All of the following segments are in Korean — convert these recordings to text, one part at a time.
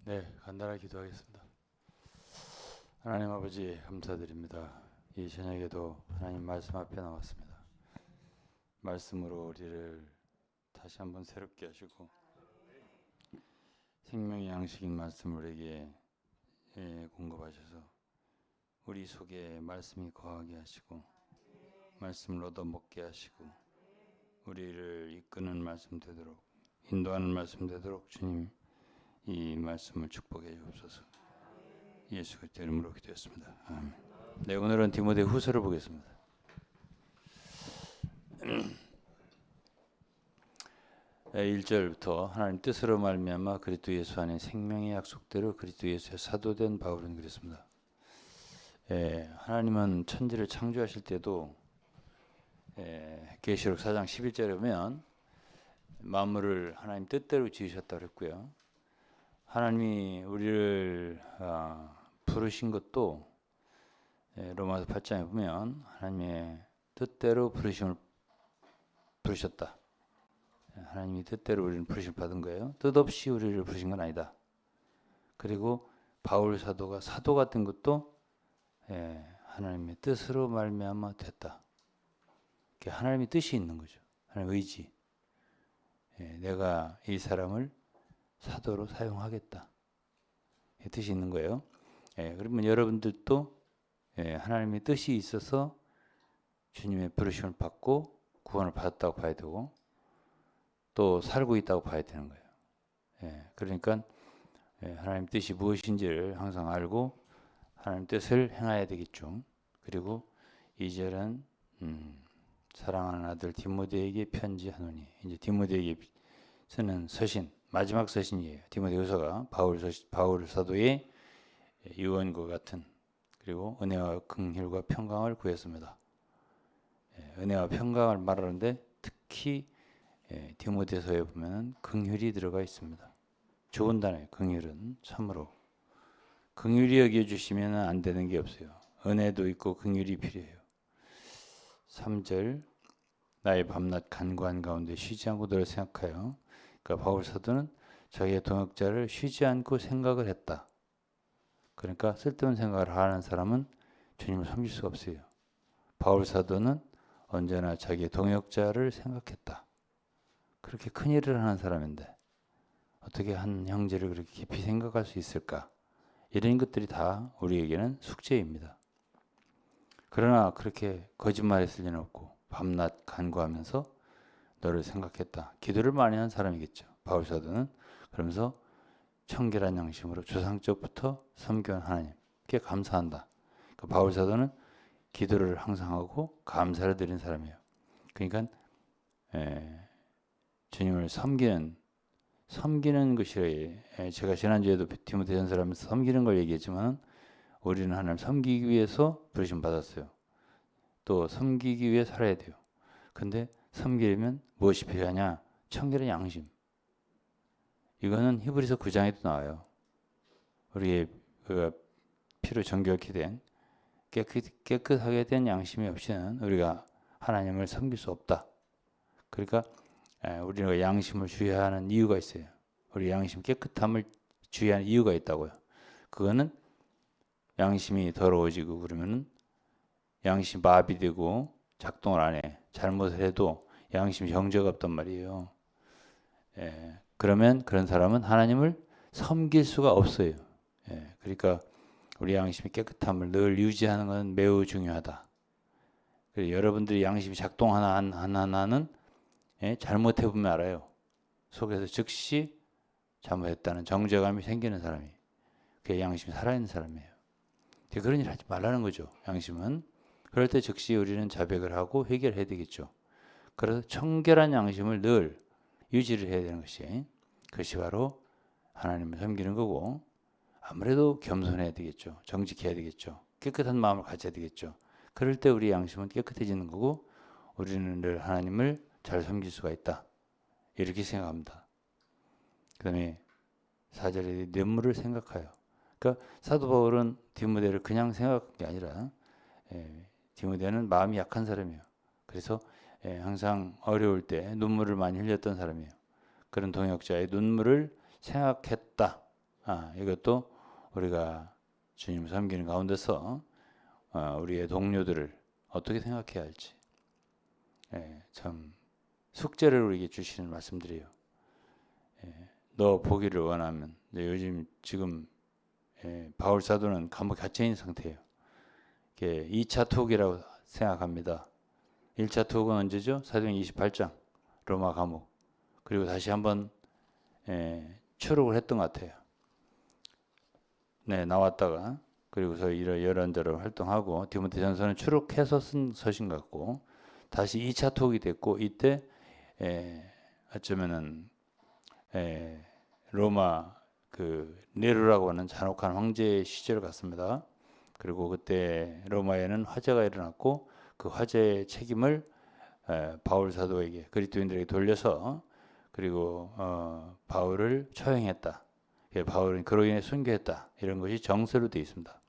네, 간단하게 기도하겠습니다. 하나님 아버지 감사드립니다. 이 저녁에도 하나님 말씀 앞에 나왔습니다. 말씀으로 우리를 다시 한번 새롭게 하시고 생명의 양식인 말씀을 우리에게 공급하셔서 우리 속에 말씀이 거하게 하시고 말씀을 얻어먹게 하시고 우리를 이끄는 말씀 되도록 인도하는 말씀 되도록 주님 이 말씀을 축복해 주옵소서. 예수 그리스도 이름으로 기도했습니다. 아멘. 네, 오늘은 디모데 후서를 보겠습니다. 1절부터 하나님 뜻으로 말미암아 그리스도 예수 안에 생명의 약속대로 그리스도 예수의 사도된 바울은 그랬습니다. 하나님은 천지를 창조하실 때도 계시록 4장 11절에 보면 만물을 하나님 뜻대로 지으셨다고 했고요. 하나님이 우리를 부르신 것도 로마서 8장에 보면 하나님의 뜻대로 부르셨다. 하나님이 뜻대로 우리를 부르심 받은 거예요. 뜻없이 우리를 부르신 건 아니다. 그리고 바울 사도가 사도가 된 것도 하나님의 뜻으로 말미암아 됐다. 하나님의 뜻이 있는 거죠. 하나님의 의지. 내가 이 사람을 사도로 사용하겠다. 뜻이 있는 거예요. 그러면 여러분들도 하나님의 뜻이 있어서 주님의 부르심을 받고 구원을 받았다고 봐야 되고 또 살고 있다고 봐야 되는 거예요. 그러니까 하나님 뜻이 무엇인지를 항상 알고 하나님 뜻을 행해야 되겠죠. 그리고 2절은 사랑하는 아들 디모데에게 편지하노니, 이제 디모데에게 쓰는 서신, 마지막 서신이에요. 디모데후서가 바울 사도의 유언과 같은, 그리고 은혜와 긍휼과 평강을 구했습니다. 은혜와 평강을 말하는데 특히 디모데서에 보면 긍휼이 들어가 있습니다. 좋은 단어예요. 긍휼은 참으로 긍휼히 여겨주시면 안 되는 게 없어요. 은혜도 있고 긍휼이 필요해요. 3절 나의 밤낮 간구한 가운데 쉬지 않고 너를 생각하여. 그러니까 바울 사도는 자기의 동역자를 쉬지 않고 생각을 했다. 그러니까 쓸데없는 생각을 하는 사람은 주님을 섬길 수가 없어요. 바울 사도는 언제나 자기의 동역자를 생각했다. 그렇게 큰 일을 하는 사람인데 어떻게 한 형제를 그렇게 깊이 생각할 수 있을까? 이런 것들이 다 우리에게는 숙제입니다. 그러나 그렇게 거짓말했을 리는 없고 밤낮 간구하면서 너를 생각했다. 기도를 많이 한 사람이겠죠. 바울 사도는. 그러면서 청결한 양심으로 조상적부터 섬겨온 하나님께 감사한다. 그러니까 바울 사도는 기도를 항상 하고 감사를 드리는 사람이에요. 그러니까 주님을 섬기는 것이, 제가 지난주에도 디모데전서를 하면서 섬기는 걸 얘기했지만 우리는 하나님 섬기기 위해서 부르심 받았어요. 또 섬기기 위해 살아야 돼요. 근데 섬기려면 무엇이 필요하냐? 청결한 양심. 이거는 히브리서 9장에도 나와요. 우리의 피로 정결케 된 깨끗하게 된 양심이 없이는 우리가 하나님을 섬길 수 없다. 그러니까 우리가 양심을 주의하는 이유가 있어요. 우리 양심 깨끗함을 주의하는 이유가 있다고요. 그거는 양심이 더러워지고 그러면은 양심 마비되고 작동을 안 해. 잘못을 해도 양심 정죄가 없단 말이에요. 그러면 그런 사람은 하나님을 섬길 수가 없어요. 그러니까 우리 양심의 깨끗함을 늘 유지하는 건 매우 중요하다. 그리고 여러분들이 양심이 작동하나 하나는 잘못해보면 알아요. 속에서 즉시 잘못했다는 정죄감이 생기는 사람이, 그게 양심이 살아있는 사람이에요. 그런 일 하지 말라는 거죠. 양심은. 그럴 때 즉시 우리는 자백을 하고 해결해야 되겠죠. 그래서 청결한 양심을 늘 유지를 해야 되는 그것이 바로 하나님을 섬기는 거고, 아무래도 겸손해야 되겠죠. 정직해야 되겠죠. 깨끗한 마음을 가져야 되겠죠. 그럴 때 우리 양심은 깨끗해지는 거고 우리는 늘 하나님을 잘 섬길 수가 있다. 이렇게 생각합니다. 그 다음에 4절에 눈물을 생각하여. 그러니까 사도 바울은 디모데를 그냥 생각한 게 아니라 디모데는 마음이 약한 사람이에요. 그래서 항상 어려울 때 눈물을 많이 흘렸던 사람이에요. 그런 동역자의 눈물을 생각했다. 이것도 우리가 주님 섬기는 가운데서 우리의 동료들을 어떻게 생각해야 할지 참 숙제를 우리에게 주시는 말씀들이에요. 너 보기를 원하면 요즘 지금 바울 사도는 감옥에 갇혀 있는 상태예요. 2차 투옥이라고 생각합니다. 1차 투옥은 언제죠? 사도행 28장 로마 감옥. 그리고 다시 한번 추록을 했던 것 같아요. 나왔다가 그리고서 이런저런 활동하고 디모데전서는 추록해서 쓴 서신 같고 다시 2차 투옥이 됐고 이때 어쩌면은 로마 그 네로라고 하는 잔혹한 황제의 시절 같습니다. 그리고 그때 로마에는 화재가 일어났고 그 화재의 책임을 바울 사도에게 그리스도인들에게 돌려서 그리고 바울을 처형했다. 바울은 그로 인해 순교했다. 이런 것이 정서로 되어 있습니다.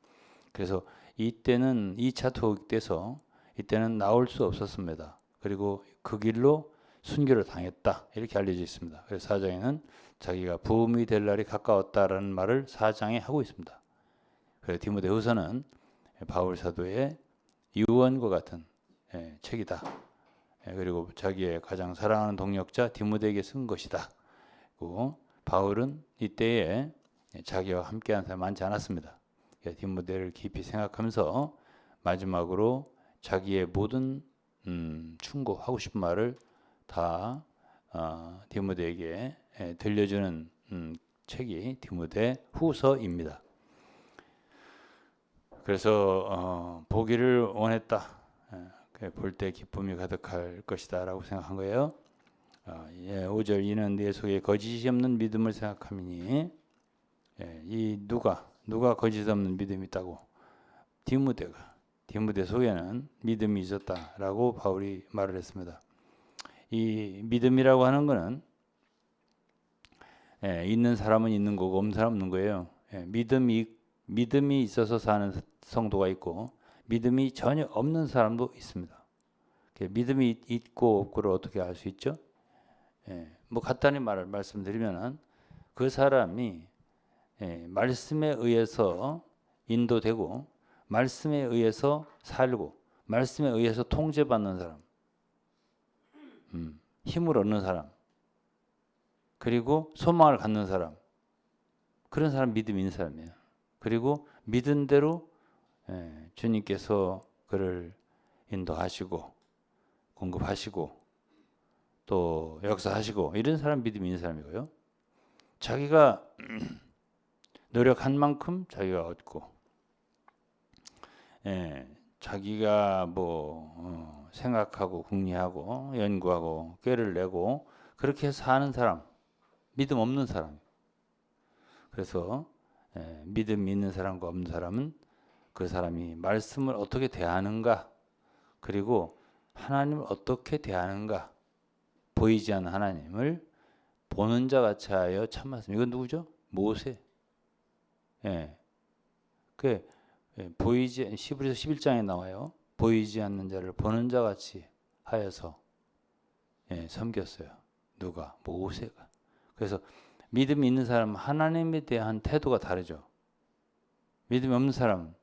그래서 이때는 2차 투옥 때서 이때는 나올 수 없었습니다. 그리고 그 길로 순교를 당했다. 이렇게 알려져 있습니다. 그래서 4장에는 자기가 부음이 될 날이 가까웠다라는 말을 4장에 하고 있습니다. 그래서 디모데후서는 바울 사도의 유언과 같은 책이다. 그리고 자기의 가장 사랑하는 동역자 디모데에게 쓴 것이다. 그리고 바울은 이때에 자기와 함께한 사람이 많지 않았습니다. 디모데를 깊이 생각하면서 마지막으로 자기의 모든 충고하고 싶은 말을 다 디모데에게 들려주는 책이 디모데 후서입니다. 그래서 보기를 원했다. 볼 때 기쁨이 가득할 것이다 라고 생각한 거예요. 5절 이는 내 속에 거짓이 없는 믿음을 생각하미니 이 누가 거짓 없는 믿음이 있다고? 디모데 속에는 믿음이 있었다라고 바울이 말을 했습니다. 이 믿음이라고 하는 것은 있는 사람은 있는 거고 없는 사람은 없는 거예요. 믿음이 있어서 사는 성도가 있고 믿음이 전혀 없는 사람도 있습니다. 믿음이 있고 없고를 어떻게 알 수 있죠? 뭐 간단히 말씀드리면은 그 사람이 말씀에 의해서 인도되고 말씀에 의해서 살고 말씀에 의해서 통제받는 사람, 힘을 얻는 사람, 그리고 소망을 갖는 사람, 그런 사람 믿음이 있는 사람이에요. 그리고 믿은 대로 주님께서 그를 인도하시고 공급하시고 또 역사하시고 이런 사람 믿음이 있는 사람이고요. 자기가 노력한 만큼 자기가 얻고 자기가 생각하고 궁리하고 연구하고 꾀를 내고 그렇게 사는 사람, 믿음 없는 사람. 그래서 믿음 있는 사람과 없는 사람은 그 사람이 말씀을 어떻게 대하는가, 그리고 하나님을 어떻게 대하는가, 보이지 않는 하나님을 보는 자 같이 하여 참 말씀. 이건 누구죠? 모세. 보이지 히브리서 11장에 나와요. 보이지 않는 자를 보는 자 같이 하여서 섬겼어요. 누가? 모세가. 그래서 믿음이 있는 사람은 하나님에 대한 태도가 다르죠. 믿음이 없는 사람은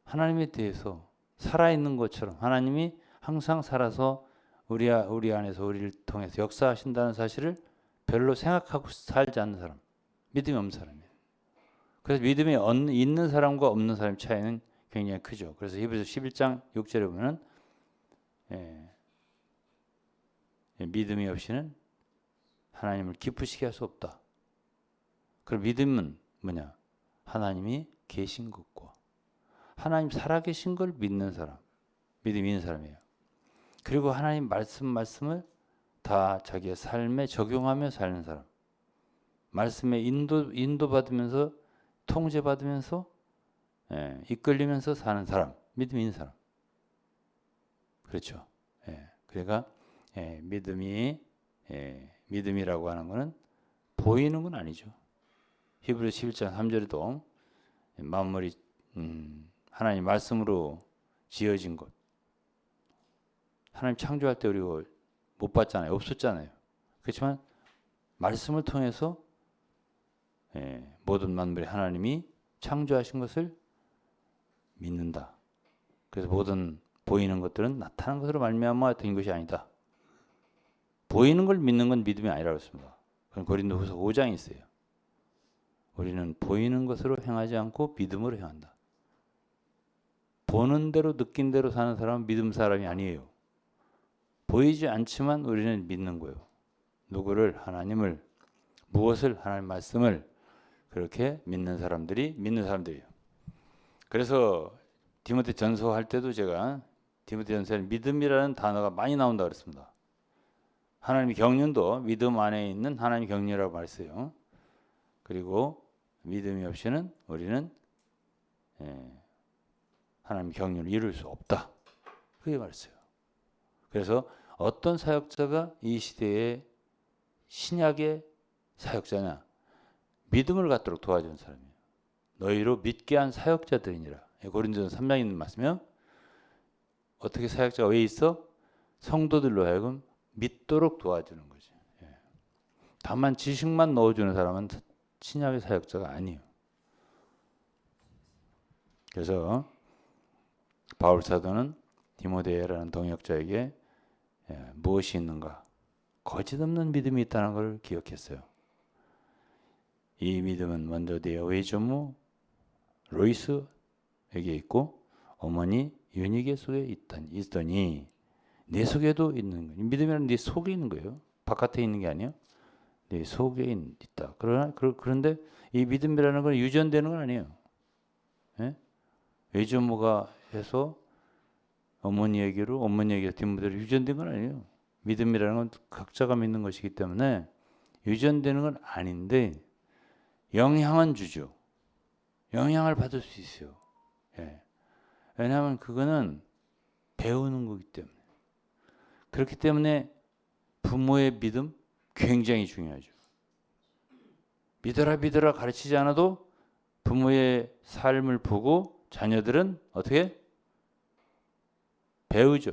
하나님에 대해서 살아있는 것처럼 하나님이 항상 살아서 우리 안에서 우리를 통해서 역사하신다는 사실을 별로 생각하고 살지 않는 사람, 믿음이 없는 사람이에요. 그래서 믿음이 있는 사람과 없는 사람의 차이는 굉장히 크죠. 그래서 히브리서 11장 6절에 보면 믿음이 없이는 하나님을 기쁘시게 할 수 없다. 그럼 믿음은 뭐냐? 하나님이 계신 것과 하나님 살아계신 걸 믿는 사람, 믿음이 있는 사람이에요. 그리고 하나님 말씀을 다 자기의 삶에 적용하며 사는 사람, 말씀에 인도받으면서 통제받으면서 이끌리면서 사는 사람, 믿음이 있는 사람. 그렇죠. 그러니까 믿음이라고 하는 것은 보이는 건 아니죠. 히브리서 11장 3절에도 만물이 하나님 말씀으로 지어진 것. 하나님 창조할 때 우리가 못 봤잖아요. 없었잖아요. 그렇지만 말씀을 통해서 모든 만물이 하나님이 창조하신 것을 믿는다. 그래서 모든 보이는 것들은 나타난 것으로 말미암아 된 것이 아니다. 보이는 걸 믿는 건 믿음이 아니라고 했습니다. 그건 고린도후서 5장에 있어요. 우리는 보이는 것으로 행하지 않고 믿음으로 행한다. 보는 대로 느낀 대로 사는 사람은 믿음 사람이 아니에요. 보이지 않지만 우리는 믿는 거예요. 누구를? 하나님을, 무엇을? 하나님 말씀을 그렇게 믿는 사람들이 믿는 사람들이에요. 그래서 디모데 전서 할 때도 제가 디모데 전서에 믿음이라는 단어가 많이 나온다고 그랬습니다. 하나님의 경륜도 믿음 안에 있는 하나님의 경륜이라고 말했어요. 그리고 믿음이 없이는 우리는 하나님의 경륜을 이룰 수 없다. 그게 말했어요. 그래서 어떤 사역자가 이 시대의 신약의 사역자냐? 믿음을 갖도록 도와주는 사람이에요. 너희로 믿게 한 사역자들이니라. 고린도전서 3장에 있는 말씀이요. 어떻게 사역자가 왜 있어? 성도들로 하여금 믿도록 도와주는 거지. 다만 지식만 넣어주는 사람은 신약의 사역자가 아니에요. 그래서 바울 사도는 디모데라는 동역자에게 무엇이 있는가? 거짓 없는 믿음이 있다는 걸 기억했어요. 이 믿음은 먼저 네 외조모 로이스에게 있고 어머니 유니게 속에 있더니 내 속에도 있는 거예요. 믿음이란 네 속에 있는 거예요. 바깥에 있는 게 아니에요. 네 속에 있다. 그런데 이 믿음이라는 건 유전되는 건 아니에요. 외조모가 해서 어머니에게로 디모데로 유전된 건 아니에요. 믿음이라는 건 각자가 믿는 것이기 때문에 유전되는 건 아닌데 영향은 주죠. 영향을 받을 수 있어요. 왜냐하면 그거는 배우는 거기 때문에. 그렇기 때문에 부모의 믿음 굉장히 중요하죠. 믿어라 가르치지 않아도 부모의 삶을 보고 자녀들은 어떻게 배우죠.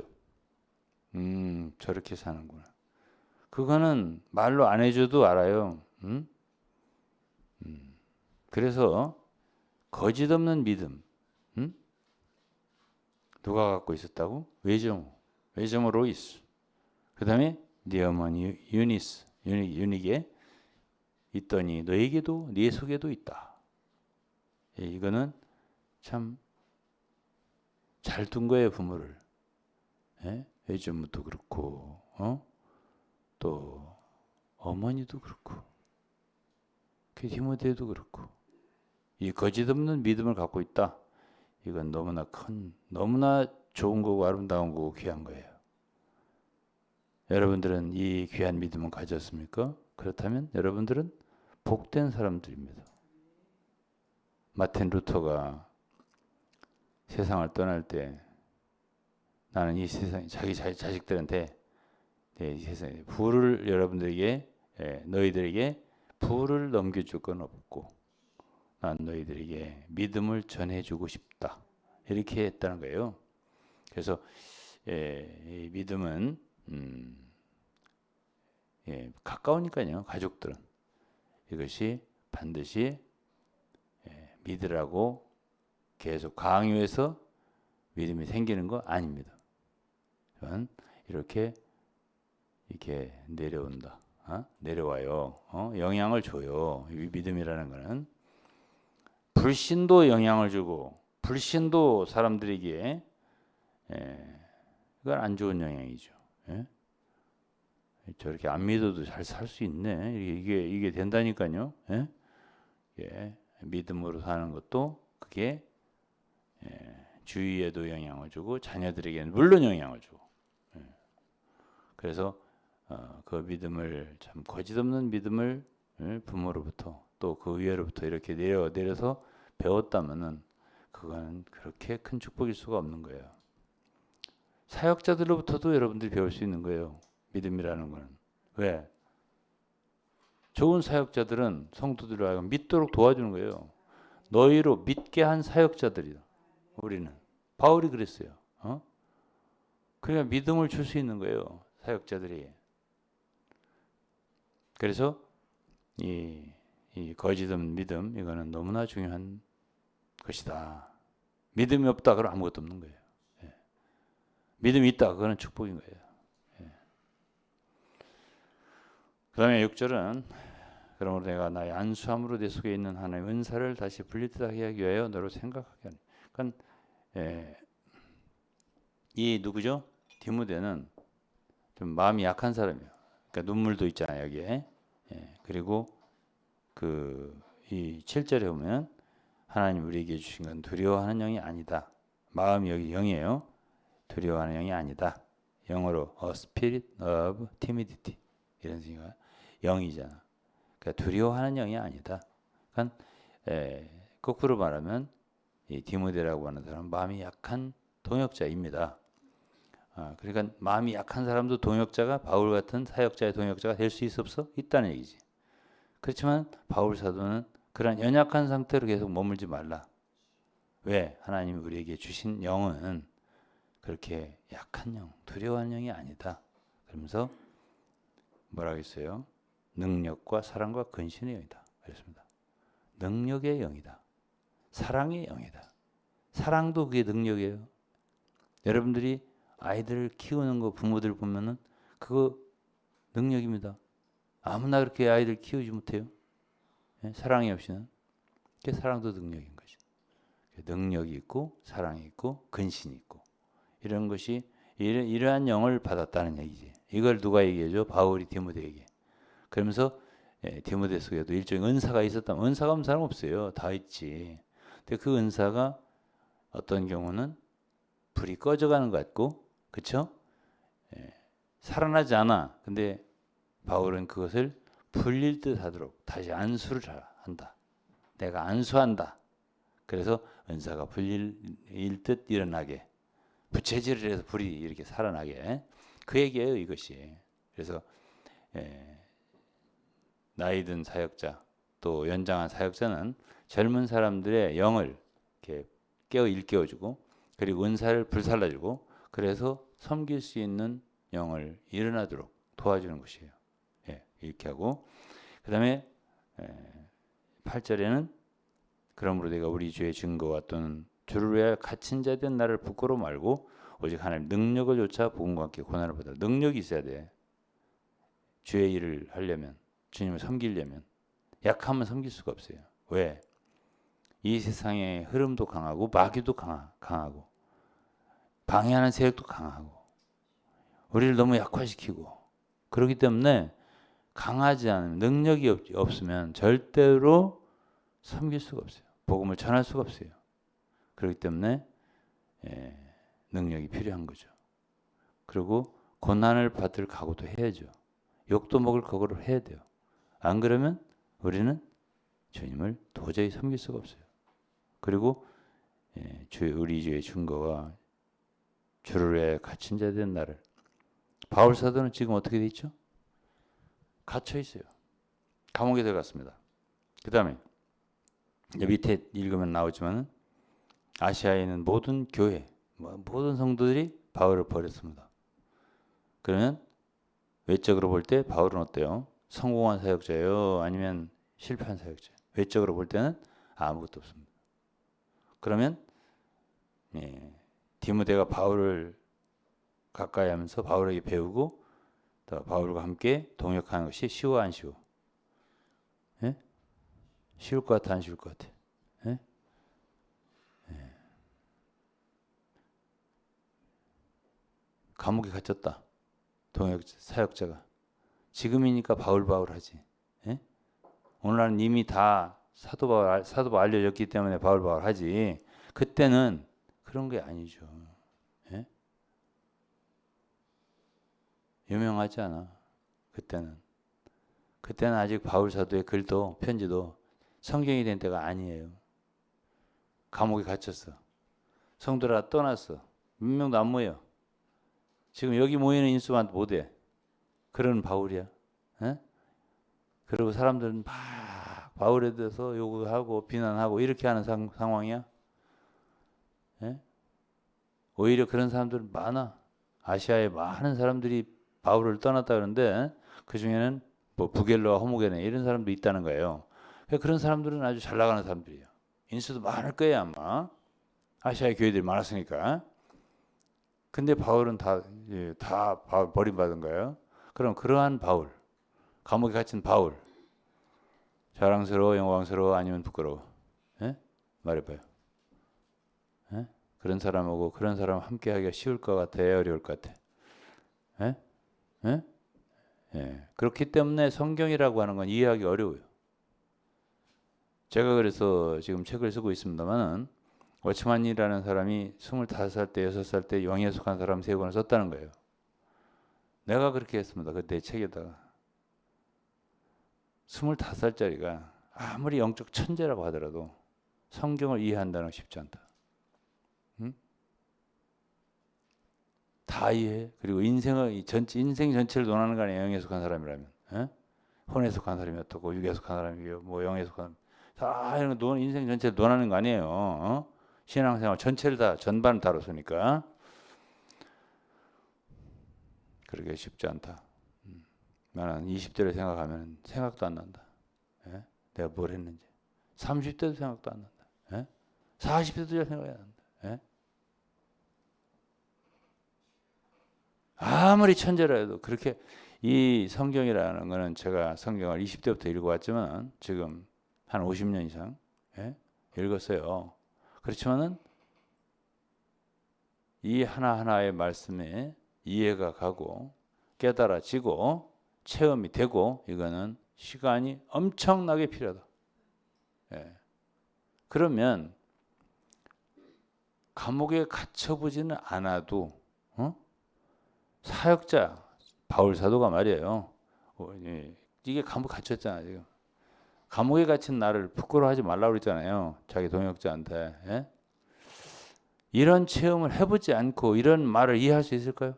저렇게 사는구나. 그거는 말로 안 해줘도 알아요. 그래서 거짓 없는 믿음. 누가 갖고 있었다고? 외조모 로이스. 그 다음에 네 어머니 유닉에 있더니 너에게도 네 속에도 있다. 이거는 참 잘 둔 거예요, 부모를. 외조모도 그렇고, 또 어머니도 그렇고, 디모데도 그렇고, 이 거짓 없는 믿음을 갖고 있다. 이건 너무나 좋은 거고 아름다운 거고 귀한 거예요. 여러분들은 이 귀한 믿음을 가졌습니까? 그렇다면 여러분들은 복된 사람들입니다. 마틴 루터가 세상을 떠날 때 나는 이 세상에 자기 자식들한테 이 세상에 부를 여러분들에게 너희들에게 부를 넘겨줄 건 없고 난 너희들에게 믿음을 전해주고 싶다. 이렇게 했다는 거예요. 그래서 이 믿음은 가까우니까요. 가족들은 이것이 반드시 믿으라고 계속 강요해서 믿음이 생기는 거 아닙니다. 이렇게 내려온다. 내려와요. 영향을 줘요. 이 믿음이라는 거는 불신도 영향을 주고 불신도 사람들에게 그건 안 좋은 영향이죠. 저렇게 안 믿어도 잘 살 수 있네. 이게 된다니까요. 믿음으로 사는 것도 그게 주위에도 영향을 주고 자녀들에게는 물론 영향을 주고. 그래서 그 믿음을 참 거짓 없는 믿음을 부모로부터 또 그 위에로부터 이렇게 내려서 배웠다면은 그건 그렇게 큰 축복일 수가 없는 거예요. 사역자들로부터도 여러분들이 배울 수 있는 거예요. 믿음이라는 거는. 왜? 좋은 사역자들은 성도들을 하여금 믿도록 도와주는 거예요. 너희로 믿게 한 사역자들이다. 우리는. 바울이 그랬어요. 그러니까 믿음을 줄 수 있는 거예요. 사역자들이. 그래서 이 이 거짓 없는 믿음, 이거는 너무나 중요한 것이다. 믿음이 없다 그러면 아무것도 없는 거예요. 예. 믿음이 있다 그거는 축복인 거예요. 예. 그 다음에 6절은 그러므로 내가 나의 안수함으로 내 속에 있는 하나님의 은사를 다시 분리하게 하기 위하여 너를 생각하게 하니. 그러니까 이 누구죠? 디모데는 좀 마음이 약한 사람이에요. 그러니까 눈물도 있잖아요 여기에. 그리고 이 7절에 보면 하나님 우리에게 주신 건 두려워하는 영이 아니다. 마음이 여기 영이에요. 두려워하는 영이 아니다. 영어로 a spirit of timidity 이런 생각. 영이잖아. 그러니까 두려워하는 영이 아니다. 그러니까 거꾸로 말하면 이 디모데라고 하는 사람은 마음이 약한 동역자입니다. 그러니까 마음이 약한 사람도 동역자가 바울 같은 사역자의 동역자가 될 수 있어 없어? 있다는 얘기지. 그렇지만 바울 사도는 그런 연약한 상태로 계속 머물지 말라. 왜? 하나님이 우리에게 주신 영은 그렇게 약한 영, 두려워하는 영이 아니다. 그러면서 뭐라고 했어요? 능력과 사랑과 근신의 영이다. 그랬습니다. 능력의 영이다. 사랑의 영이다. 사랑도 그게 능력이에요. 여러분들이 아이들을 키우는 거 부모들 보면은 그거 능력입니다. 아무나 그렇게 아이들 키우지 못해요. 사랑이 없이는. 그 사랑도 능력인 거죠. 능력이 있고 사랑이 있고 근신이 있고 이런 것이 이러한 영을 받았다는 얘기지. 이걸 누가 얘기해줘? 바울이 디모데에게. 그러면서 디모데 속에도 일종의 은사가 있었다면 은사가 없는 사람 없어요. 다 있지. 근데 그 은사가 어떤 경우는 불이 꺼져가는 것 같고, 그렇죠? 살아나지 않아. 근데 바울은 그것을 불릴 듯 하도록 다시 안수를 한다. 내가 안수한다. 그래서 은사가 불릴 듯 일어나게 부채질을 해서 불이 이렇게 살아나게 그 얘기예요 이것이. 그래서 나이 든 사역자 또 연장한 사역자는 젊은 사람들의 영을 이렇게 일깨워주고 그리고 은사를 불살라주고 그래서 섬길 수 있는 영을 일어나도록 도와주는 것이에요. 이렇게 하고 그 다음에 8절에는 그러므로 내가 우리 주의 증거와 또는 주를 위하여 갇힌 자 된 나를 부끄러워 말고 오직 하나님 능력을 좇아 복음과 함께 고난을 받아. 능력이 있어야 돼. 주의 일을 하려면 주님을 섬기려면 약하면 섬길 수가 없어요. 왜? 이 세상의 흐름도 강하고 마귀도 강하고 방해하는 세력도 강하고 우리를 너무 약화시키고 그렇기 때문에 강하지 않은 능력이 없으면 절대로 섬길 수가 없어요. 복음을 전할 수가 없어요. 그렇기 때문에 능력이 필요한 거죠. 그리고 고난을 받을 각오도 해야죠. 욕도 먹을 각오를 해야 돼요. 안 그러면 우리는 주님을 도저히 섬길 수가 없어요. 그리고 우리 주의 증거와 주를 위해 갇힌 자 된 나를. 바울 사도는 지금 어떻게 돼 있죠? 갇혀 있어요. 감옥에 들어갔습니다. 그 다음에 밑에 읽으면 나오지만 아시아에 있는 모든 교회, 모든 성도들이 바울을 버렸습니다. 그러면 외적으로 볼 때 바울은 어때요? 성공한 사역자예요? 아니면 실패한 사역자예요? 외적으로 볼 때는 아무것도 없습니다. 그러면 디모데가 바울을 가까이 하면서 바울에게 배우고 또 바울과 함께 동역하는 것이 쉬워 안 쉬워? 쉬울 것 같아 안 쉬울 것 같아? 감옥에 갇혔다. 동역자, 사역자가. 지금이니까 바울 하지. 오늘날은 이미 다 사도 바울 알려졌기 때문에 바울 하지. 그때는 그런 게 아니죠. 유명하지 않아. 그때는 아직 바울 사도의 글도 편지도 성경이 된 때가 아니에요. 감옥에 갇혔어. 성도라 떠났어. 몇 명도 안 모여. 지금 여기 모이는 인수만 못해. 그런 바울이야. 그리고 사람들은 막 바울에 대해서 요구하고 비난하고 이렇게 하는 상황이야. 오히려 그런 사람들은 많아. 아시아에 많은 사람들이 바울을 떠났다 그러는데 그 중에는 뭐 부겔로와 호모게네 이런 사람도 있다는 거예요. 그런 사람들은 아주 잘 나가는 사람들이에요. 인수도 많을 거예요 아마. 아시아의 교회들이 많았으니까. 근데 바울은 다 버림받은 거예요. 그럼 그러한 바울, 감옥에 갇힌 바울, 자랑스러워, 영광스러워, 아니면 부끄러워? 예? 말해봐요. 예? 그런 사람하고 그런 사람 함께 하기가 쉬울 것 같아요, 어려울 것 같아요? 예? 예? 예. 그렇기 때문에 성경이라고 하는 건 이해하기 어려워요. 제가 그래서 지금 책을 쓰고 있습니다만은 워치만이라는 사람이 25살 때, 6살 때 영에 속한 사람 3권을 썼다는 거예요. 내가 그렇게 했습니다. 그 내 책에다가. 25살짜리가 아무리 영적 천재라고 하더라도 성경을 이해한다는 건 쉽지 않다. 응? 다 이해해. 그리고 인생 전체를 논하는 거 아니에요. 영에 속한 사람이라면. 에? 혼에 속한 사람이 어떻고 육에 속한 사람이 뭐 영에 속한 다 이런 거 인생 전체를 논하는 거 아니에요. 어? 신앙생활 전체를 다 전반을 다뤘으니까 그러기 쉽지 않다. 나는 20대를 생각하면 생각도 안 난다. 예? 내가 뭘 했는지. 30대도 생각도 안 난다. 예? 40대도 잘 생각이 안 난다. 예? 아무리 천재라 해도 그렇게 이 성경이라는 거는 제가 성경을 20대부터 읽어왔지만 지금 한 50년 이상 읽었어요. 그렇지만은 이 하나하나의 말씀에 이해가 가고 깨달아지고 체험이 되고 이거는 시간이 엄청나게 필요하다. 그러면 감옥에 갇혀보지는 않아도 사역자 바울 사도가 말이에요. 이게 감옥 갇혔잖아 지금. 감옥에 갇힌 나를 부끄러워하지 말라고 그랬잖아요. 자기 동역자한테. 이런 체험을 해보지 않고 이런 말을 이해할 수 있을까요?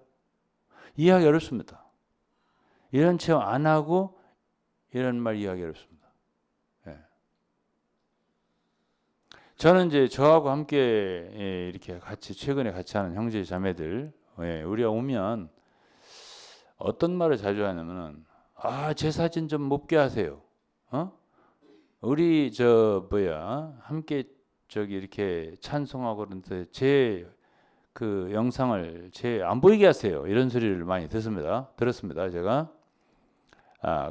이해하기 어렵습니다. 이런 체험 안 하고 이런 말 이해하기 어렵습니다. 저는 이제 저하고 함께 이렇게 최근에 같이 하는 형제 자매들 우리가 오면 어떤 말을 자주 하냐면은 제 사진 좀 못 게 하세요. 우리 함께 이렇게 찬송하고 그런데 제 그 영상을 안 보이게 하세요. 이런 소리를 많이 들었습니다. 제가.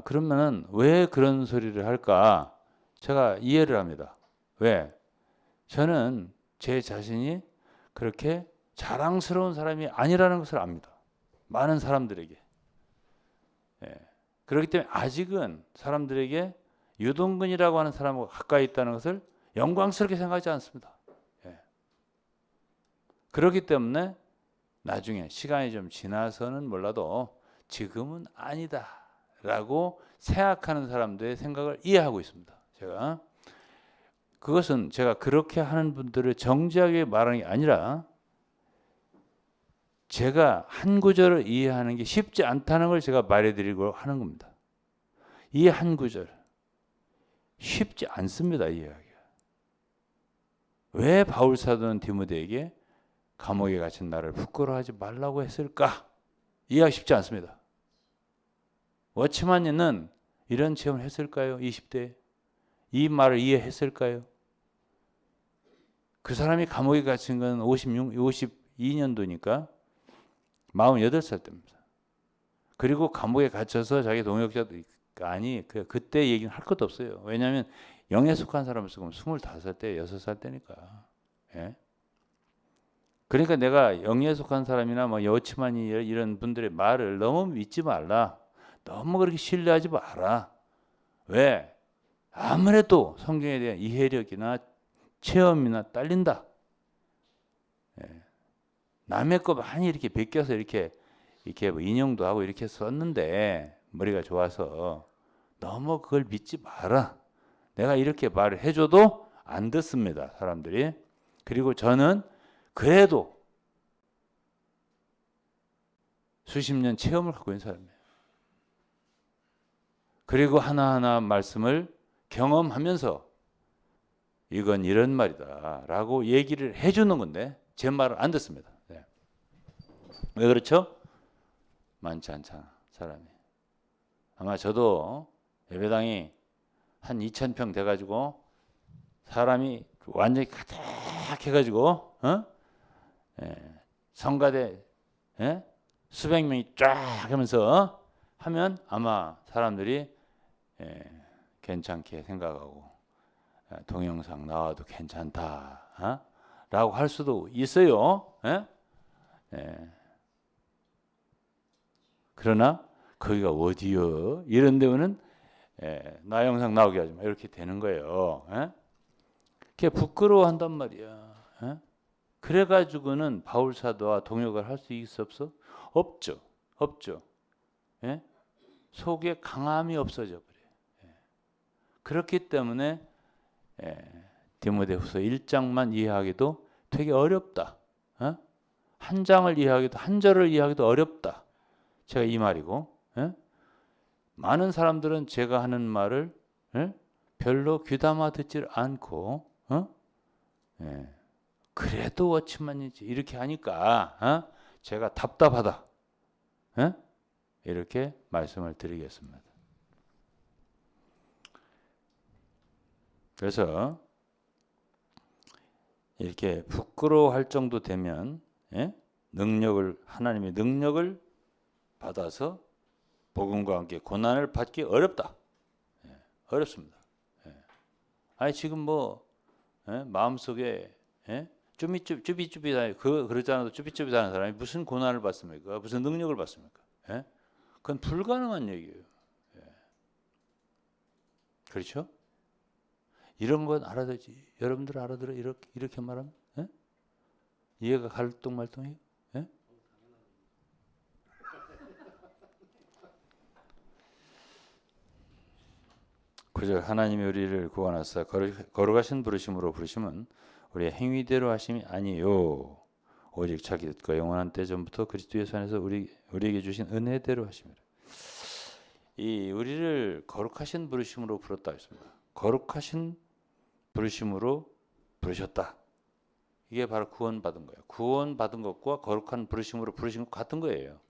그러면은 왜 그런 소리를 할까? 제가 이해를 합니다. 왜? 저는 제 자신이 그렇게 자랑스러운 사람이 아니라는 것을 압니다. 많은 사람들에게. 그렇기 때문에 아직은 사람들에게 유동근이라고 하는 사람과 가까이 있다는 것을 영광스럽게 생각하지 않습니다. 그렇기 때문에 나중에 시간이 좀 지나서는 몰라도 지금은 아니다 라고 생각하는 사람들의 생각을 이해하고 있습니다. 그것은 제가 그렇게 하는 분들을 정지하게 말하는 게 아니라 제가 한 구절을 이해하는 게 쉽지 않다는 걸 제가 말해드리고 하는 겁니다. 이 한 구절 쉽지 않습니다. 이해하기가. 왜 바울 사도는 디모데에게 감옥에 갇힌 나를 부끄러워하지 말라고 했을까? 이해하기 쉽지 않습니다. 워치만이는 이런 체험을 했을까요? 20대에? 이 말을 이해했을까요? 그 사람이 감옥에 갇힌 건 52년도니까 48살 때입니다. 그리고 감옥에 갇혀서 자기 동역자도 그때 얘기는 할 것도 없어요. 왜냐하면 영에 속한 사람을 쓰고 25살 때, 6살 때니까. 그러니까 내가 영에 속한 사람이나 여치만이 이런 분들의 말을 너무 믿지 말라. 너무 그렇게 신뢰하지 마라. 왜? 아무래도 성경에 대한 이해력이나 체험이나 딸린다. 남의 거 많이 이렇게 베껴서 이렇게 인용도 하고 이렇게 썼는데 머리가 좋아서 너무 그걸 믿지 마라. 내가 이렇게 말을 해줘도 안 듣습니다. 사람들이. 그리고 저는 그래도 수십 년 체험을 갖고 있는 사람이에요. 그리고 하나하나 말씀을 경험하면서 이건 이런 말이다 라고 얘기를 해주는 건데 제 말을 안 듣습니다. 왜 그렇죠? 많지 않잖아 사람이. 아마 저도 예배당이 한 2,000평 돼가지고 사람이 완전히 가득해가지고 성가대 수백 명이 쫙 하면서 하면 아마 사람들이 괜찮게 생각하고 동영상 나와도 괜찮다 라고 할 수도 있어요. 그러나 거기가 어디요? 이런 데는 나 영상 나오게 하지 마 이렇게 되는 거예요. 그게 부끄러워한단 말이야. 그래가지고는 바울 사도와 동역을 할 수 있어 없어? 없죠. 없죠. 속에 강함이 없어져 버려요. 그렇기 때문에 디모데후서 1장만 이해하기도 되게 어렵다. 한 장을 이해하기도 한 절을 이해하기도 어렵다. 제가 이 말이고 많은 사람들은 제가 하는 말을 별로 귀담아 듣질 않고 그래도 워치만이지 이렇게 하니까 제가 답답하다. 이렇게 말씀을 드리겠습니다. 그래서 이렇게 부끄러워할 정도 되면 하나님의 능력을 받아서 복음과 함께 고난을 받기 어렵다. 어렵습니다. 아니 지금 마음속에 쭈비쭈비하는 그러지 않아도 쭈비쭈비하는 사람이 무슨 고난을 받습니까? 무슨 능력을 받습니까? 그건 불가능한 얘기예요. 그렇죠? 이런 건 알아야지. 여러분들 알아들어 이렇게 말하면 이해가 갈등말등해요. 그저 하나님이 우리를 구원하사 거룩하신 부르심으로 부르심은 우리의 행위대로 하심이 아니요 오직 자기 뜻과 영원한 때 전부터 그리스도 예수 안에서 우리에게 주신 은혜대로 하심이라. 이 우리를 거룩하신 부르심으로 부르셨다 했습니다. 거룩하신 부르심으로 부르셨다. 이게 바로 구원받은 거예요. 구원받은 것과 거룩한 부르심으로 부르신 것 같은 거예요.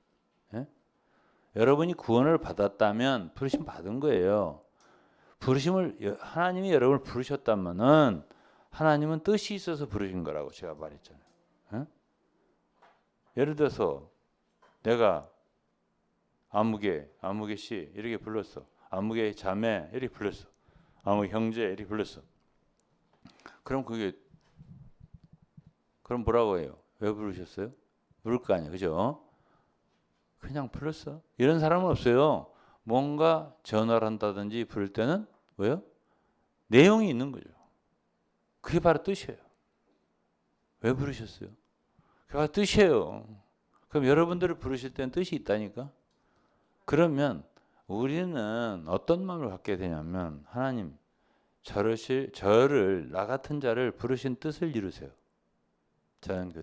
여러분이 구원을 받았다면 부르심 받은 거예요. 하나님이 여러분을 부르셨다면은 하나님은 뜻이 있어서 부르신 거라고 제가 말했잖아요. 예를 들어서 내가 아무개 씨 이렇게 불렀어. 아무개 자매 이렇게 불렀어. 아무 형제 이렇게 불렀어. 그럼 그럼 뭐라고 해요? 왜 부르셨어요? 부를 거 아니에요. 그죠? 그냥 불렀어. 이런 사람은 없어요. 뭔가 전화를 한다든지 부를 때는 뭐요? 내용이 있는 거죠. 그게 바로 뜻이에요. 왜 부르셨어요? 그게 바로 뜻이에요. 그럼 여러분들을 부르실 때는 뜻이 있다니까? 그러면 우리는 어떤 마음을 갖게 되냐면 하나님 저를 나 같은 자를 부르신 뜻을 이루세요. 저는 그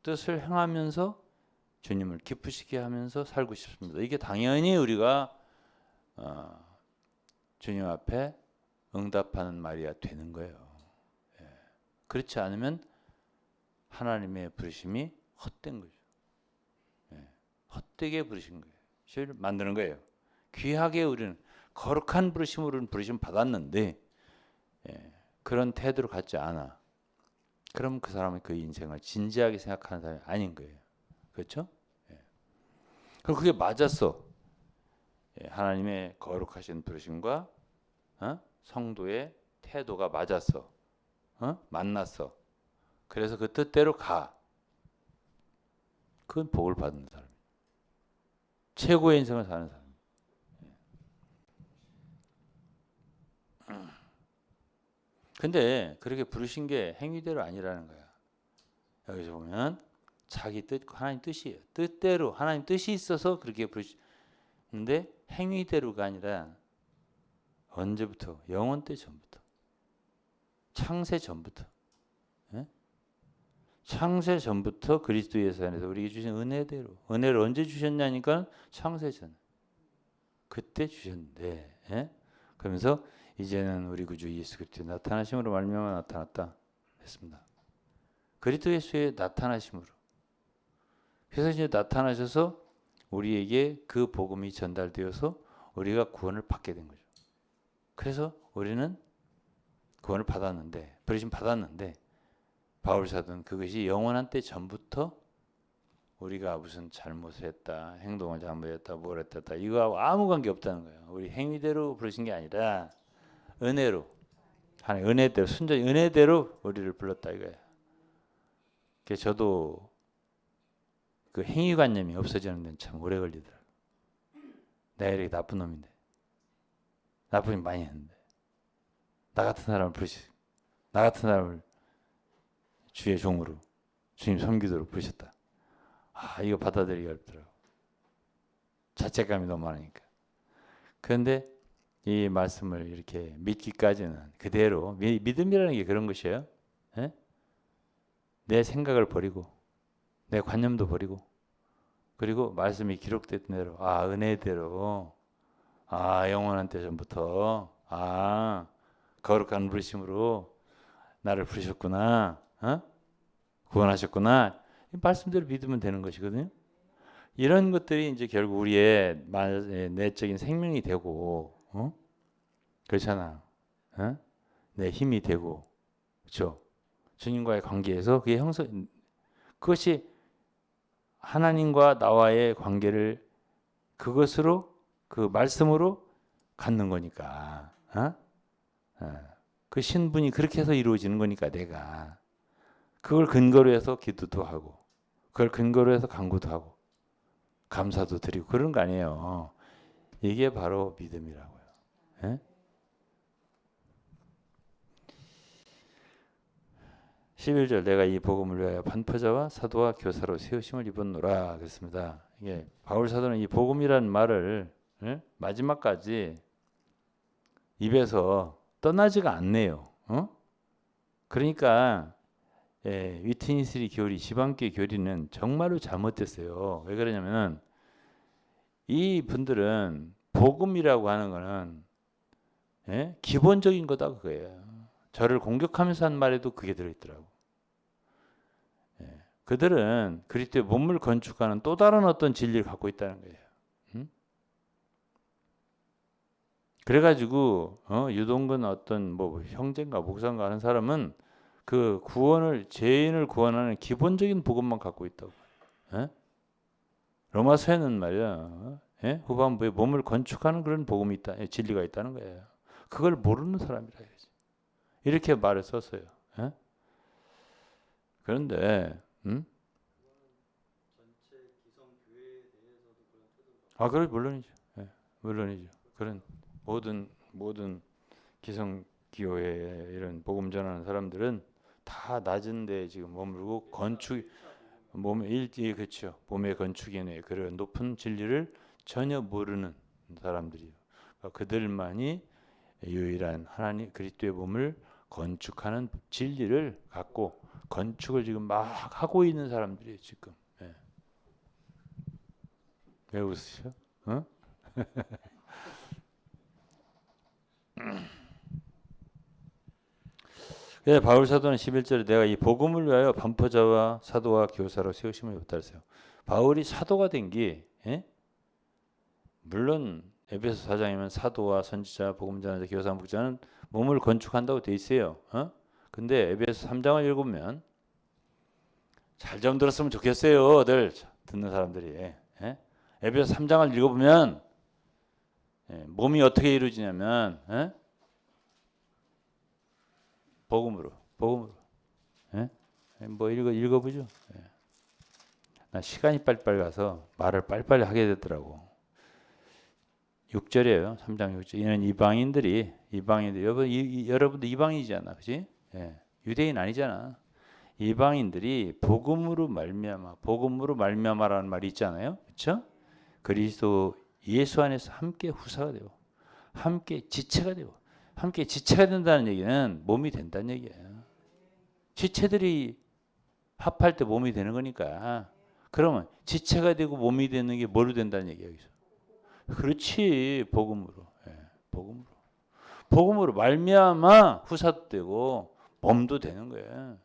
뜻을 행하면서 주님을 기쁘시게 하면서 살고 싶습니다. 이게 당연히 우리가 주님 앞에 응답하는 말이야 되는 거예요. 그렇지 않으면 하나님의 부르심이 헛된 거죠. 헛되게 부르신 거예요. 만드는 거예요. 귀하게 우리는 거룩한 부르심으로는 부르심 받았는데 그런 태도를 갖지 않아. 그럼 그 사람은 그 인생을 진지하게 생각하는 사람이 아닌 거예요. 그렇죠? 그럼 그게 맞았어. 하나님의 거룩하신 부르심과 성도의 태도가 맞았어. 만났어. 그래서 그 뜻대로 가. 그건 복을 받는 사람. 최고의 인생을 사는 사람. 근데 그렇게 부르신 게 행위대로 아니라는 거야. 여기서 보면 자기 뜻, 하나님 뜻이에요. 뜻대로 하나님 뜻이 있어서 그렇게 부르시는데 행위대로가 아니라 언제부터? 영원 때 전부터. 창세 전부터. 창세 전부터 그리스도 예수 안에서 우리에게 주신 은혜대로. 은혜를 언제 주셨냐니까 창세 전. 그때 주셨는데 그러면서 이제는 우리 구주 예수 그리스도의 나타나심으로 말미암아 나타났다 했습니다. 그리스도 예수의 나타나심으로. 그래서 이제 나타나셔서 우리에게 그 복음이 전달되어서 우리가 구원을 받게 된 거죠. 그래서 우리는 구원을 받았는데, 부르심 받았는데, 바울 사도는 그것이 영원한 때 전부터 우리가 무슨 잘못을 했다, 행동을 잘못했다, 뭘 했다, 이거하고 아무 관계 없다는 거예요. 우리 행위대로 부르신 게 아니라 은혜로, 하나님 은혜대로, 순전히 은혜대로 우리를 불렀다 이거예요. 그래서 저도 그 행위관념이 없어지는 데는 참 오래 걸리더라고요. 내가 이렇게 나쁜 놈인데, 나쁜 일 많이 했는데, 나 같은 사람을 부르시, 나 같은 사람을 주의 종으로, 주님 섬기도록 부르셨다. 이거 받아들이기 어렵더라고. 자책감이 너무 많으니까. 그런데 이 말씀을 이렇게 믿기까지는 그대로, 믿음이라는 게 그런 것이에요. 에? 내 생각을 버리고, 내 관념도 버리고, 그리고 말씀이 기록된 대로, 은혜대로, 영원한 때 전부터, 거룩한 부르심으로 나를 부르셨구나, 구원하셨구나. 이 말씀대로 믿으면 되는 것이거든요. 이런 것들이 이제 결국 우리의 내적인 생명이 되고, 그렇잖아. 내 힘이 되고, 그렇죠. 주님과의 관계에서 그게 그것이 하나님과 나와의 관계를 그것으로, 그 말씀으로 갖는 거니까. 그 신분이 그렇게 해서 이루어지는 거니까 내가 그걸 근거로 해서 기도도 하고, 그걸 근거로 해서 간구도 하고, 감사도 드리고 그런 거 아니에요. 이게 바로 믿음이라고요. 예? 11절 내가 이 복음을 위하여 반포자와 사도와 교사로 세우심을 입었노라 그랬습니다. 이게 바울 사도는 이 복음이라는 말을 마지막까지 입에서 떠나지가 않네요. 그러니까 위트니스리 교리, 지방교회 교리는 정말로 잘못됐어요. 왜 그러냐면 이 분들은 복음이라고 하는 거는 기본적인 거다 그거예요. 저를 공격하면서 한 말에도 그게 들어있더라고. 그들은 그리스도의 몸을 건축하는 또 다른 어떤 진리를 갖고 있다는 거예요. 그래가지고 유동근 어떤 뭐 형제인가 목사인가 하는 사람은 그 죄인을 구원하는 기본적인 복음만 갖고 있다고. 로마서에는 말이야, 후반부에 몸을 건축하는 그런 복음이 있다, 진리가 있다는 거예요. 그걸 모르는 사람이라 이거지. 이렇게 말을 썼어요. 그런데, 그래 물론이죠. 물론이죠. 그런 모든 기성 교회 이런 복음 전하는 사람들은 다 낮은데 지금 머물고 그렇죠. 몸의 건축이네. 그런 높은 진리를 전혀 모르는 사람들이요. 그러니까 그들만이 유일한 하나님 그리스도의 몸을 건축하는 진리를 갖고 건축을 지금 막 하고 있는 사람들이에요 지금. 왜 웃으셔? 그래서 바울 사도는 11절에 내가 이 복음을 위하여 반포자와 사도와 교사로 세우심을 입었다 했어요. 바울이 사도가 된 게 물론 에베소 4장이면 사도와 선지자, 복음전하자, 교사, 목자는 몸을 건축한다고 돼 있어요. 근데 에베소 3장을 읽으면 잘 좀 들었으면 좋겠어요. 듣는 사람들이. 에베소 3장을 읽어보면 몸이 어떻게 이루어지냐면 복음으로. 뭐 읽어보죠. 나 시간이 빨리빨리 가서 말을 빨리빨리 하게 되더라고. 6절이에요. 3장 6절. 이는 이방인들이 여러분도 이방인이잖아, 그렇지? 유대인 아니잖아. 이방인들이 복음으로 말미암아라는 말이 있잖아요, 그렇죠? 그리스도 예수 안에서 함께 후사가 되고, 함께 지체가 되고, 함께 지체가 된다는 얘기는 몸이 된다는 얘기예요. 지체들이 합할 때 몸이 되는 거니까. 그러면 지체가 되고 몸이 되는 게 뭐로 된다는 얘기예요, 여기서. 그렇지, 복음으로. 복음으로 말미암아 후사도 되고 몸도 되는 거예요.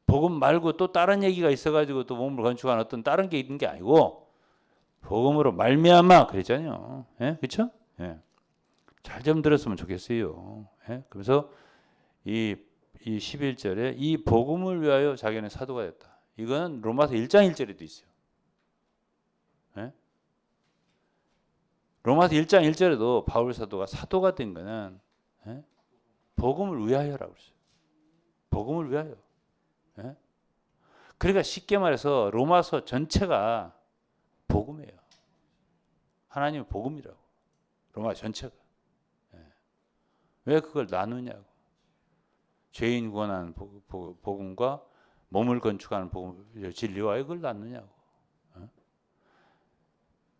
복음 말고 또 다른 얘기가 있어가지고 또 몸을 건축하는 어떤 다른 게 있는 게 아니고 복음으로 말미암아 그랬잖아요. 예? 그렇죠? 예. 잘 좀 들었으면 좋겠어요. 예? 그래서 이 11절에 이 복음을 위하여 자기는 사도가 됐다. 이건 로마서 1장 1절에도 있어요. 예? 로마서 1장 1절에도 바울 사도가 사도가 된 거는 예? 복음을 위하여라고 그랬어요. 복음을 위하여. 예? 그러니까 쉽게 말해서 로마서 전체가 복음이에요. 하나님의 복음이라고. 로마 전체가. 예. 왜 그걸 나누냐고. 죄인 구원하는 복음과 몸을 건축하는 복음, 진리와 이걸 나누냐고. 어?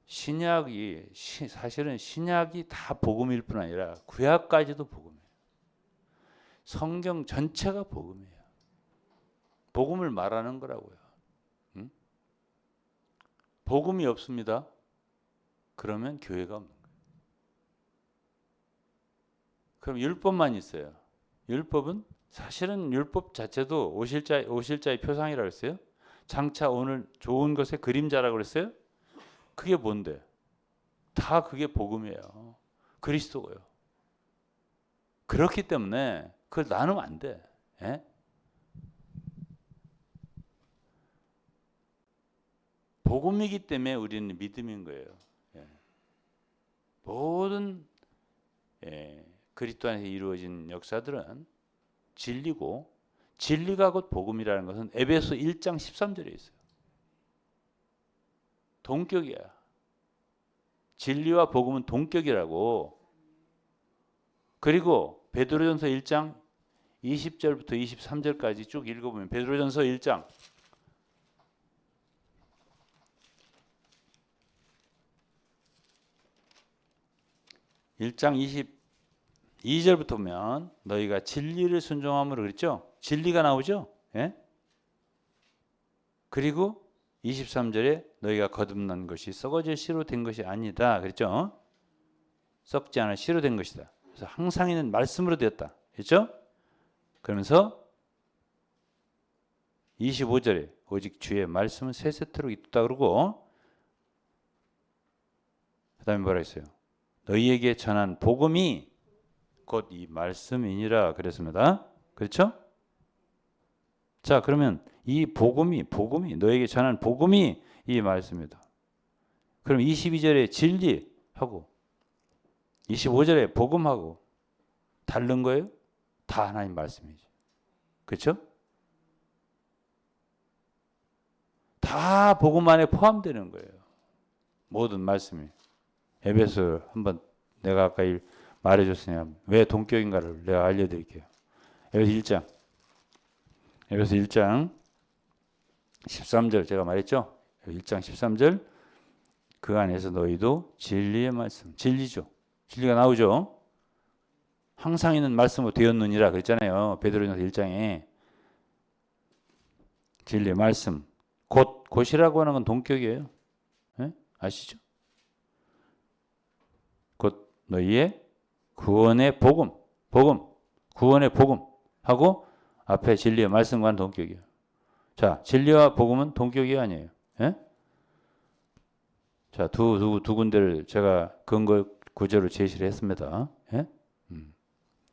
신약이 사실은 신약이 다 복음일 뿐 아니라 구약까지도 복음이에요. 성경 전체가 복음이에요. 복음을 말하는 거라고요. 응? 복음이 없습니다. 그러면 교회가 없는 거예요. 그럼 율법만 있어요. 율법은 사실은 율법 자체도 오실자의 표상이라고 했어요. 장차 오늘 좋은 것의 그림자라고 그랬어요. 그게 뭔데? 다 그게 복음이에요. 그리스도고요. 그렇기 때문에 그걸 나누면 안 돼. 예? 복음이기 때문에 우리는 믿음인 거예요. 예. 모든 그리스도 안에서 이루어진 역사들은 진리고 진리가 곧 복음이라는 것은 에베소 1장 13절에 있어요. 동격이야. 진리와 복음은 동격이라고. 그리고 베드로전서 1장 20절부터 23절까지 쭉 읽어보면 베드로전서 1장 22절부터 보면 너희가 진리를 순종함으로 그랬죠? 진리가 나오죠? 예? 그리고 23절에 너희가 거듭난 것이 썩어질 씨로 된 것이 아니다. 그랬죠? 썩지 않을 씨로 된 것이다. 그래서 항상 있는 말씀으로 되었다. 그렇죠? 그러면서 25절에 오직 주의 말씀은 세세토록 있다 그러고 그 다음에 뭐라 했어요? 너희에게 전한 복음이 곧 이 말씀이니라 그랬습니다. 그렇죠? 자, 그러면 이 복음이 너에게 전한 복음이 이 말씀이다. 그럼 22절에 진리하고 25절에 복음하고 다른 거예요? 다 하나님 말씀이죠. 그렇죠? 다 복음 안에 포함되는 거예요. 모든 말씀이. 에베소 한번 내가 아까 말해줬으냐 왜 동격인가를 내가 알려드릴게요. 에베소 1장 13절 제가 말했죠. 1장 13절 그 안에서 너희도 진리의 말씀 진리죠. 진리가 나오죠. 항상 있는 말씀으로 되었느니라 그랬잖아요. 베드로전서 1장에 진리의 말씀 곧이라고 하는 건 동격이에요. 네? 아시죠? 곧 너희의 구원의 복음 구원의 복음 하고 앞에 진리의 말씀과는 동격이에요. 자, 진리와 복음은 동격이 아니에요. 예? 자, 두 군데를 제가 근거 구절을 제시를 했습니다. 예?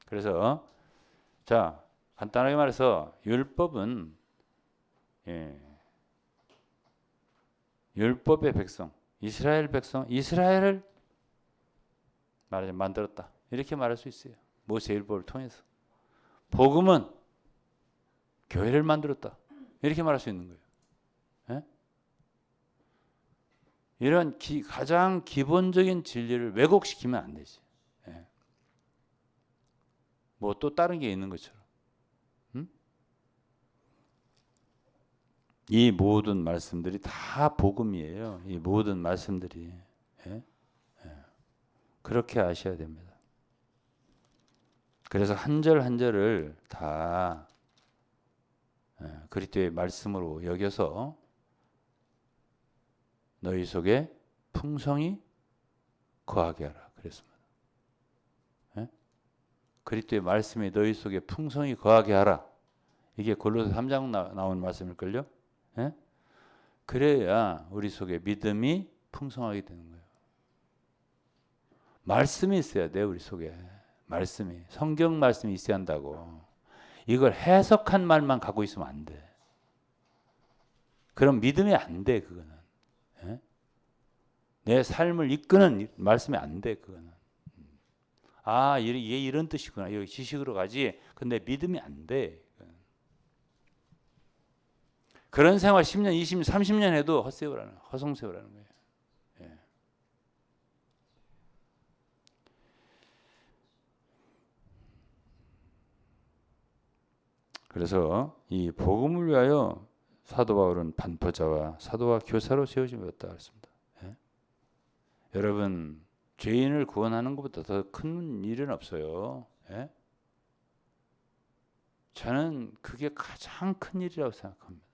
그래서 자, 간단하게 말해서 율법은 율법의 백성, 이스라엘을 말하자면 만들었다. 이렇게 말할 수 있어요. 모세 율법을 통해서. 복음은 교회를 만들었다. 이렇게 말할 수 있는 거예요. 예? 이런 가장 기본적인 진리를 왜곡시키면 안 되지. 예. 뭐 또 다른 게 있는 것처럼. 이 모든 말씀들이 다 복음이에요. 이 모든 말씀들이. 예? 예. 그렇게 아셔야 됩니다. 그래서 한 절 한 절을 다 그리스도의 말씀으로 여겨서 너희 속에 풍성히 거하게 하라 그랬습니다. 예? 그리스도의 말씀이 너희 속에 풍성히 거하게 하라. 이게 골로새 3장 나온 말씀일걸요. 예? 그래야 우리 속에 믿음이 풍성하게 되는 거예요. 말씀이 있어야 돼, 우리 속에. 말씀이. 성경 말씀이 있어야 한다고. 이걸 해석한 말만 갖고 있으면 안 돼. 그럼 믿음이 안 돼, 그거는. 예? 내 삶을 이끄는 말씀이 안 돼, 그거는. 아, 얘 이런 뜻이구나. 여기 지식으로 가지. 근데 믿음이 안 돼. 그런 생활 10년, 20년, 30년 해도 허송세월하는 거예요. 예. 그래서 이 복음을 위하여 사도 바울은 반포자와 사도와 교사로 세워지었다 그랬습니다. 예? 여러분, 죄인을 구원하는 것보다 더 큰 일은 없어요. 예? 저는 그게 가장 큰 일이라고 생각합니다.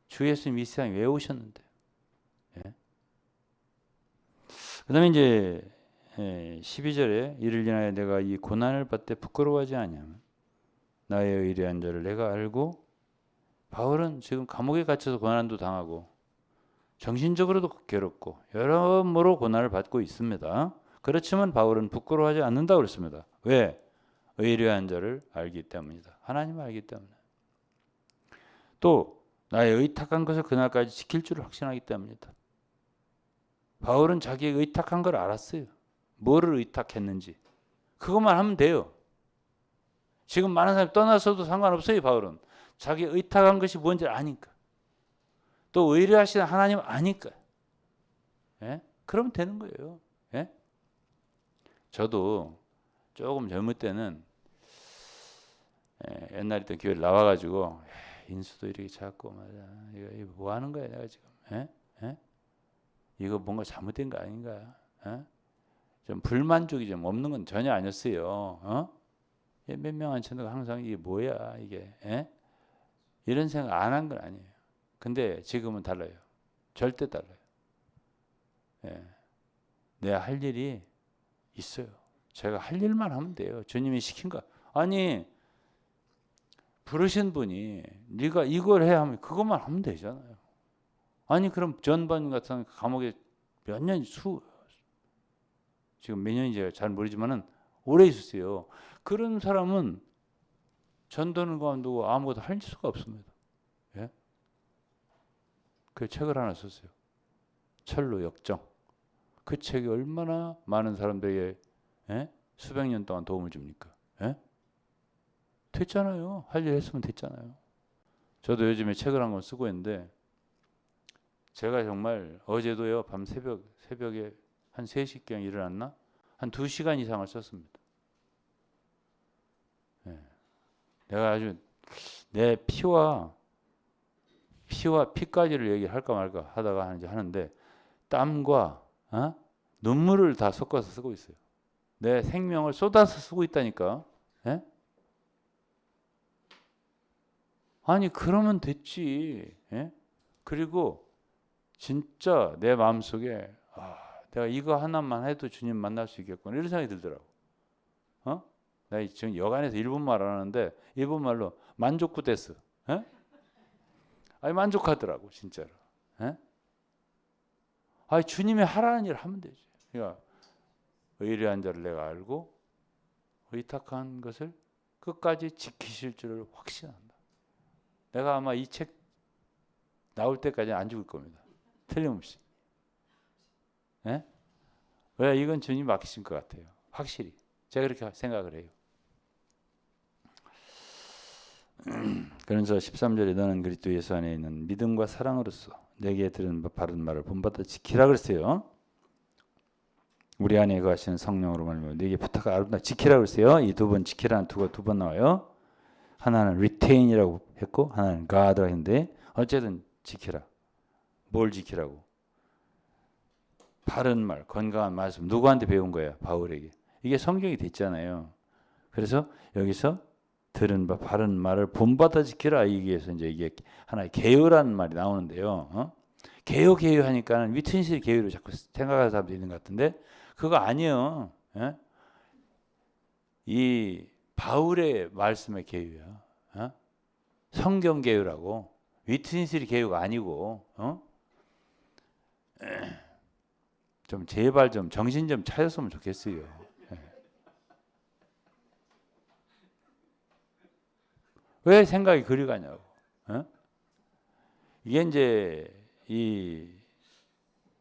주 예수님 이 세상에 왜 오셨는데? 예? 그 다음에 이제 12절에 이를 인하여 내가 이 고난을 받되 부끄러워하지 아니하면 나의 의뢰한 자를 내가 알고. 바울은 지금 감옥에 갇혀서 고난도 당하고 정신적으로도 괴롭고 여러모로 고난을 받고 있습니다. 그렇지만 바울은 부끄러워하지 않는다고 그랬습니다. 왜? 의뢰한 자를 알기 때문이다. 하나님을 알기 때문에. 또 나의 의탁한 것을 그날까지 지킬 줄을 확신하기 때문이다. 바울은 자기의 의탁한 걸 알았어요. 뭐를 의탁했는지. 그것만 하면 돼요. 지금 많은 사람이 떠나서도 상관없어요. 바울은 자기 의탁한 것이 뭔지 아니까. 또 의뢰하시는 하나님 아니까. 예? 그러면 되는 거예요. 예? 저도 조금 젊을 때는 옛날에 또 교회를 나와가지고 인수도 이렇게 작고 말이야. 이거 뭐 하는 거야 내가 지금? 예? 예? 이거 뭔가 잘못된 거 아닌가? 예? 좀 불만족이 좀 없는 건 전혀 아니었어요. 어? 몇 명 앉혀놓고 항상 이게 뭐야 이게? 예? 이런 생각 안 한 건 아니에요. 근데 지금은 달라요. 절대 달라요. 예. 내가 할 일이 있어요. 제가 할 일만 하면 돼요. 주님이 시킨 거. 아니 부르신 분이 네가 이걸 해야 하면 그것만 하면 되잖아요. 아니 그럼 전반 같은 감옥에 몇 년 지금 몇 년인지 잘 모르지만은 오래 있었어요. 그런 사람은 전도는 그만두고 아무것도 할 수가 없습니다. 예? 그 책을 하나 썼어요. 철로 역정. 그 책이 얼마나 많은 사람들에게 수백 년 동안 도움을 줍니까? 예? 됐잖아요. 할 일 했으면 됐잖아요. 저도 요즘에 책을 한 권 쓰고 있는데 제가 정말 어제도요. 밤 새벽에 한 3시경 일어났나? 한 2시간 이상을 썼습니다. 예. 내가 아주 내 피와 피까지를 얘기할까 말까 하다가 이제 하는데 땀과 눈물을 다 섞어서 쓰고 있어요. 내 생명을 쏟아서 쓰고 있다니까. 예? 아니 그러면 됐지. 예? 그리고 진짜 내 마음속에 내가 이거 하나만 해도 주님 만날 수 있겠구나 이런 생각이 들더라고. 나 지금 여간에서 일본말 안 하는데 일본말로 만족구 데스. 예? 아니 만족하더라고 진짜로. 예? 아니 주님이 하라는 일을 하면 되지. 그러니까 의뢰한 자를 내가 알고 의탁한 것을 끝까지 지키실 줄을 확신한다. 내가 아마 이 책 나올 때까지 안 죽을 겁니다. 틀림없이. 예? 왜? 이건 주님 맡기신 것 같아요. 확실히. 제가 그렇게 생각을 해요. 그래서 13절에 너는 그리스도 예수 안에 있는 믿음과 사랑으로서 내게 들은 바른 말을 본받아 지키라 그랬어요. 우리 안에 거하시는 성령으로 말미암아 네게 부탁을 아름다 지키라 그랬어요. 이 두 번 지키라는 두 번 나와요. 하나는 retain이라고 했고 하나는 guard라고 했는데 어쨌든 지키라. 뭘 지키라고? 바른 말, 건강한 말씀. 누구한테 배운 거야? 바울에게. 이게 성경이 됐잖아요. 그래서 여기서 들은 바른 말을 본받아 지키라. 여기에서 이제 이게 하나의 계율라는 말이 나오는데요. 계율 하니까는 위트니스 계율을 자꾸 생각하는 사람도 있는 것 같은데 그거 아니에요. 예? 이 바울의 말씀의 계율이야. 성경 계율하고 위트니스 계율가 아니고. 좀 제발 좀 정신 좀 차렸으면 좋겠어요. 예. 왜 생각이 그리 가냐고. 어? 이게 이제 이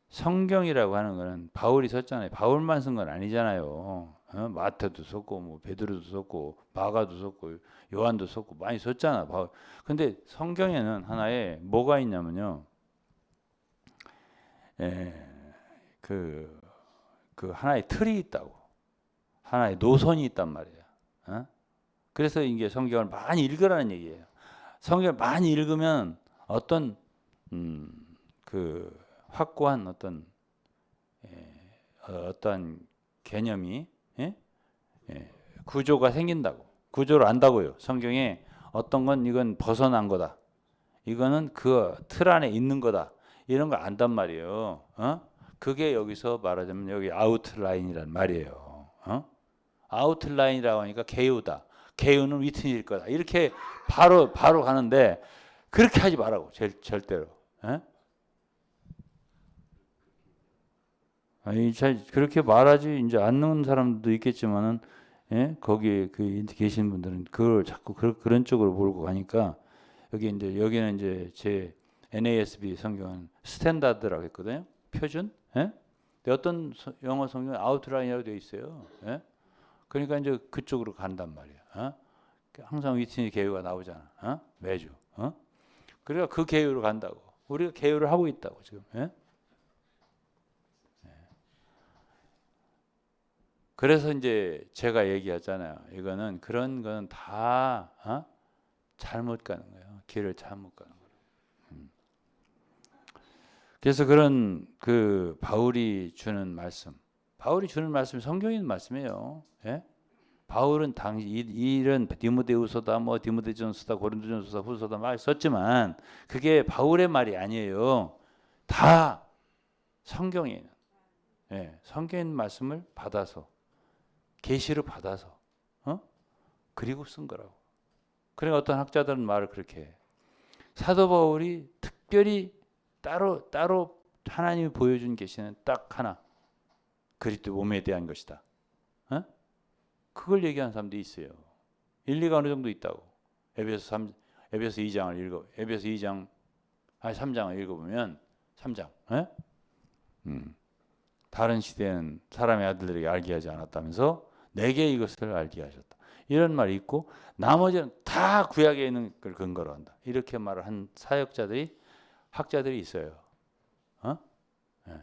성경이라고 하는 거는 바울이 썼잖아요. 바울만 쓴 건 아니잖아요. 마태도 썼고 뭐 베드로도 썼고 마가도 썼고 요한도 썼고 많이 썼잖아. 바울. 근데 성경에는 하나에 뭐가 있냐면요. 예, 그 하나의 틀이 있다고. 하나의 노선이 있단 말이에요. 어? 그래서 이게 성경을 많이 읽으라는 얘기예요. 성경을 많이 읽으면 어떤 그 확고한 어떤 개념이 예? 예, 구조가 생긴다고. 구조를 안다고요. 성경에 어떤 건 이건 벗어난 거다. 이거는 그 틀 안에 있는 거다. 이런 걸 안단 말이에요. 그게 여기서 말하자면 여기 아웃라인이란 말이에요. 아웃라인이라고 하니까 개요다. 개요는 위트니일 거다. 이렇게 바로 가는데 그렇게 하지 말라고. 절대로. 아니, 그렇게 말하지 이제 않는 사람도 있겠지만은 예? 거기 계신 분들은 그걸 자꾸 그런 쪽으로 몰고 가니까 여기는 이제 제 NASB 성경은 스탠다드라고 했거든요. 표준. 예? 근데 어떤 영어 성경은 아웃라인이라고 되어 있어요. 예? 그러니까 이제 그쪽으로 간단 말이야. 항상 위트니 개요가 나오잖아. 매주. 그러니까 그 개요로 간다고. 우리가 개요를 하고 있다고 지금. 예? 그래서 이제 제가 얘기하잖아요. 이거는 그런 건 다 잘못 가는 거예요. 길을 잘못 가는 거예요. 그래서 그런 그 바울이 주는 말씀이 성경에 있는 말씀이에요. 예? 바울은 당시 이런 디모데후서다, 뭐 디모데전서다, 고린도전서다, 후서다 말 썼지만 그게 바울의 말이 아니에요. 다 성경에 있는, 성경에 있는 말씀을 받아서 계시를 받아서 그리고 쓴 거라고. 그러니까 어떤 학자들은 말을 그렇게 해. 사도 바울이 특별히 따로 하나님이 보여준 계시는 딱 하나, 그리스도 몸에 대한 것이다. 그걸 얘기하는 사람도 있어요. 일리가 어느 정도 있다고. 에베소 2장, 아니 3장을 읽어보면 3장. 다른 시대는 사람의 아들들에게 알게 하지 않았다면서 내게 이것을 알게 하셨다. 이런 말이 있고 나머지는 다 구약에 있는 걸 근거로 한다. 이렇게 말을 한 학자들이 있어요. 네.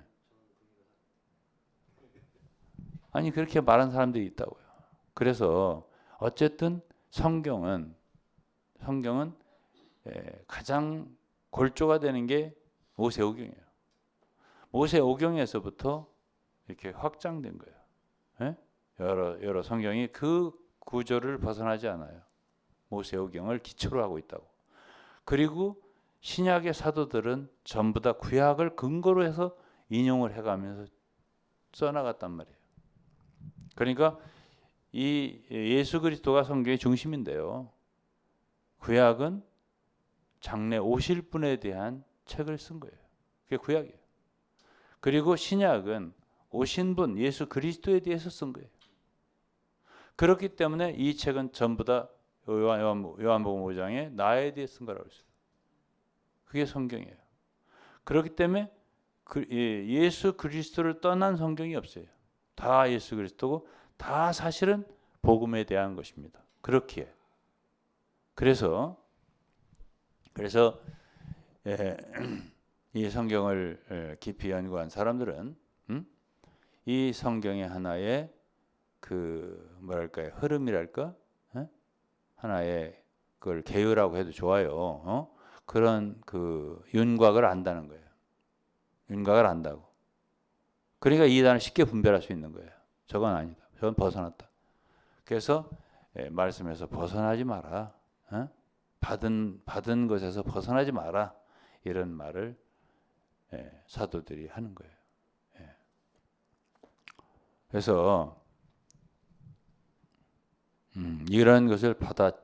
아니 그렇게 말한 사람들이 있다고요. 그래서 어쨌든 성경은 가장 골조가 되는 게 모세오경이에요. 모세오경에서부터 이렇게 확장된 거예요. 여러 성경이 그 구조를 벗어나지 않아요. 모세오경을 기초로 하고 있다고. 그리고 신약의 사도들은 전부 다 구약을 근거로 해서 인용을 해가면서 써나갔단 말이에요. 그러니까 이 예수 그리스도가 성경의 중심인데요. 구약은 장래 오실 분에 대한 책을 쓴 거예요. 그게 구약이에요. 그리고 신약은 오신 분 예수 그리스도에 대해서 쓴 거예요. 그렇기 때문에 이 책은 전부 다 요한복음 5장에 나에 대해 쓴 거라고 했어요. 그게 성경이에요. 그렇기 때문에 예수 그리스도를 떠난 성경이 없어요. 다 예수 그리스도고 다 사실은 복음에 대한 것입니다. 그렇기에 그래서 이 성경을 깊이 연구한 사람들은 이 성경의 하나의 흐름이랄까? 하나의 그걸 계율라고 해도 좋아요. 그런 그 윤곽을 안다는 거예요. 윤곽을 안다고. 그러니까 이단을 쉽게 분별할 수 있는 거예요. 저건 아니다. 저건 벗어났다. 그래서 말씀에서 벗어나지 마라. 받은 것에서 벗어나지 마라. 이런 말을 사도들이 하는 거예요. 그래서 이런 것을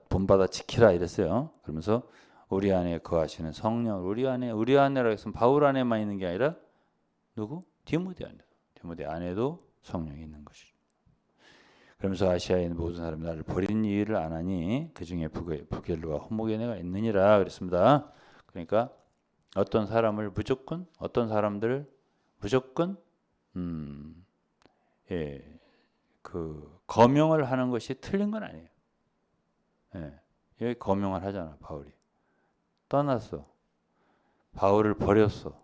본받아 지키라 이랬어요. 그러면서 우리 안에 거하시는 성령, 우리 안에라고 했으면 바울 안에만 있는 게 아니라 누구? 디모데 안에. 디모데 안에도 성령이 있는 것이죠. 그러면서 아시아에 있는 모든 사람이 나를 버린 일을 안 하니 그 중에 부겔로와 호모게네가 있느니라 그랬습니다. 그러니까 어떤 사람을 무조건 어떤 사람들을 무조건 예, 그 거명을 하는 것이 틀린 건 아니에요. 예, 여기 거명을 하잖아. 바울이 떠났어. 바울을 버렸어.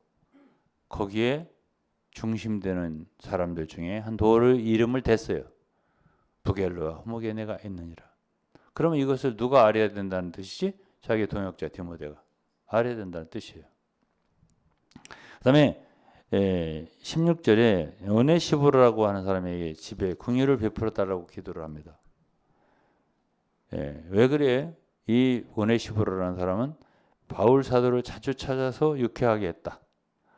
거기에 중심되는 사람들 중에 한 돌을 이름을 댔어요. 부겔로와 호모게네가 있느니라. 그러면 이것을 누가 알아야 된다는 뜻이지? 자기 동역자 디모데가 알아야 된다는 뜻이에요. 그 다음에 16절에 오네시보르라고 하는 사람에게 집에 긍휼을 베풀어 달라고 기도를 합니다. 왜 그래? 이 오네시보르라는 사람은 바울 사도를 자주 찾아서 유쾌하게 했다.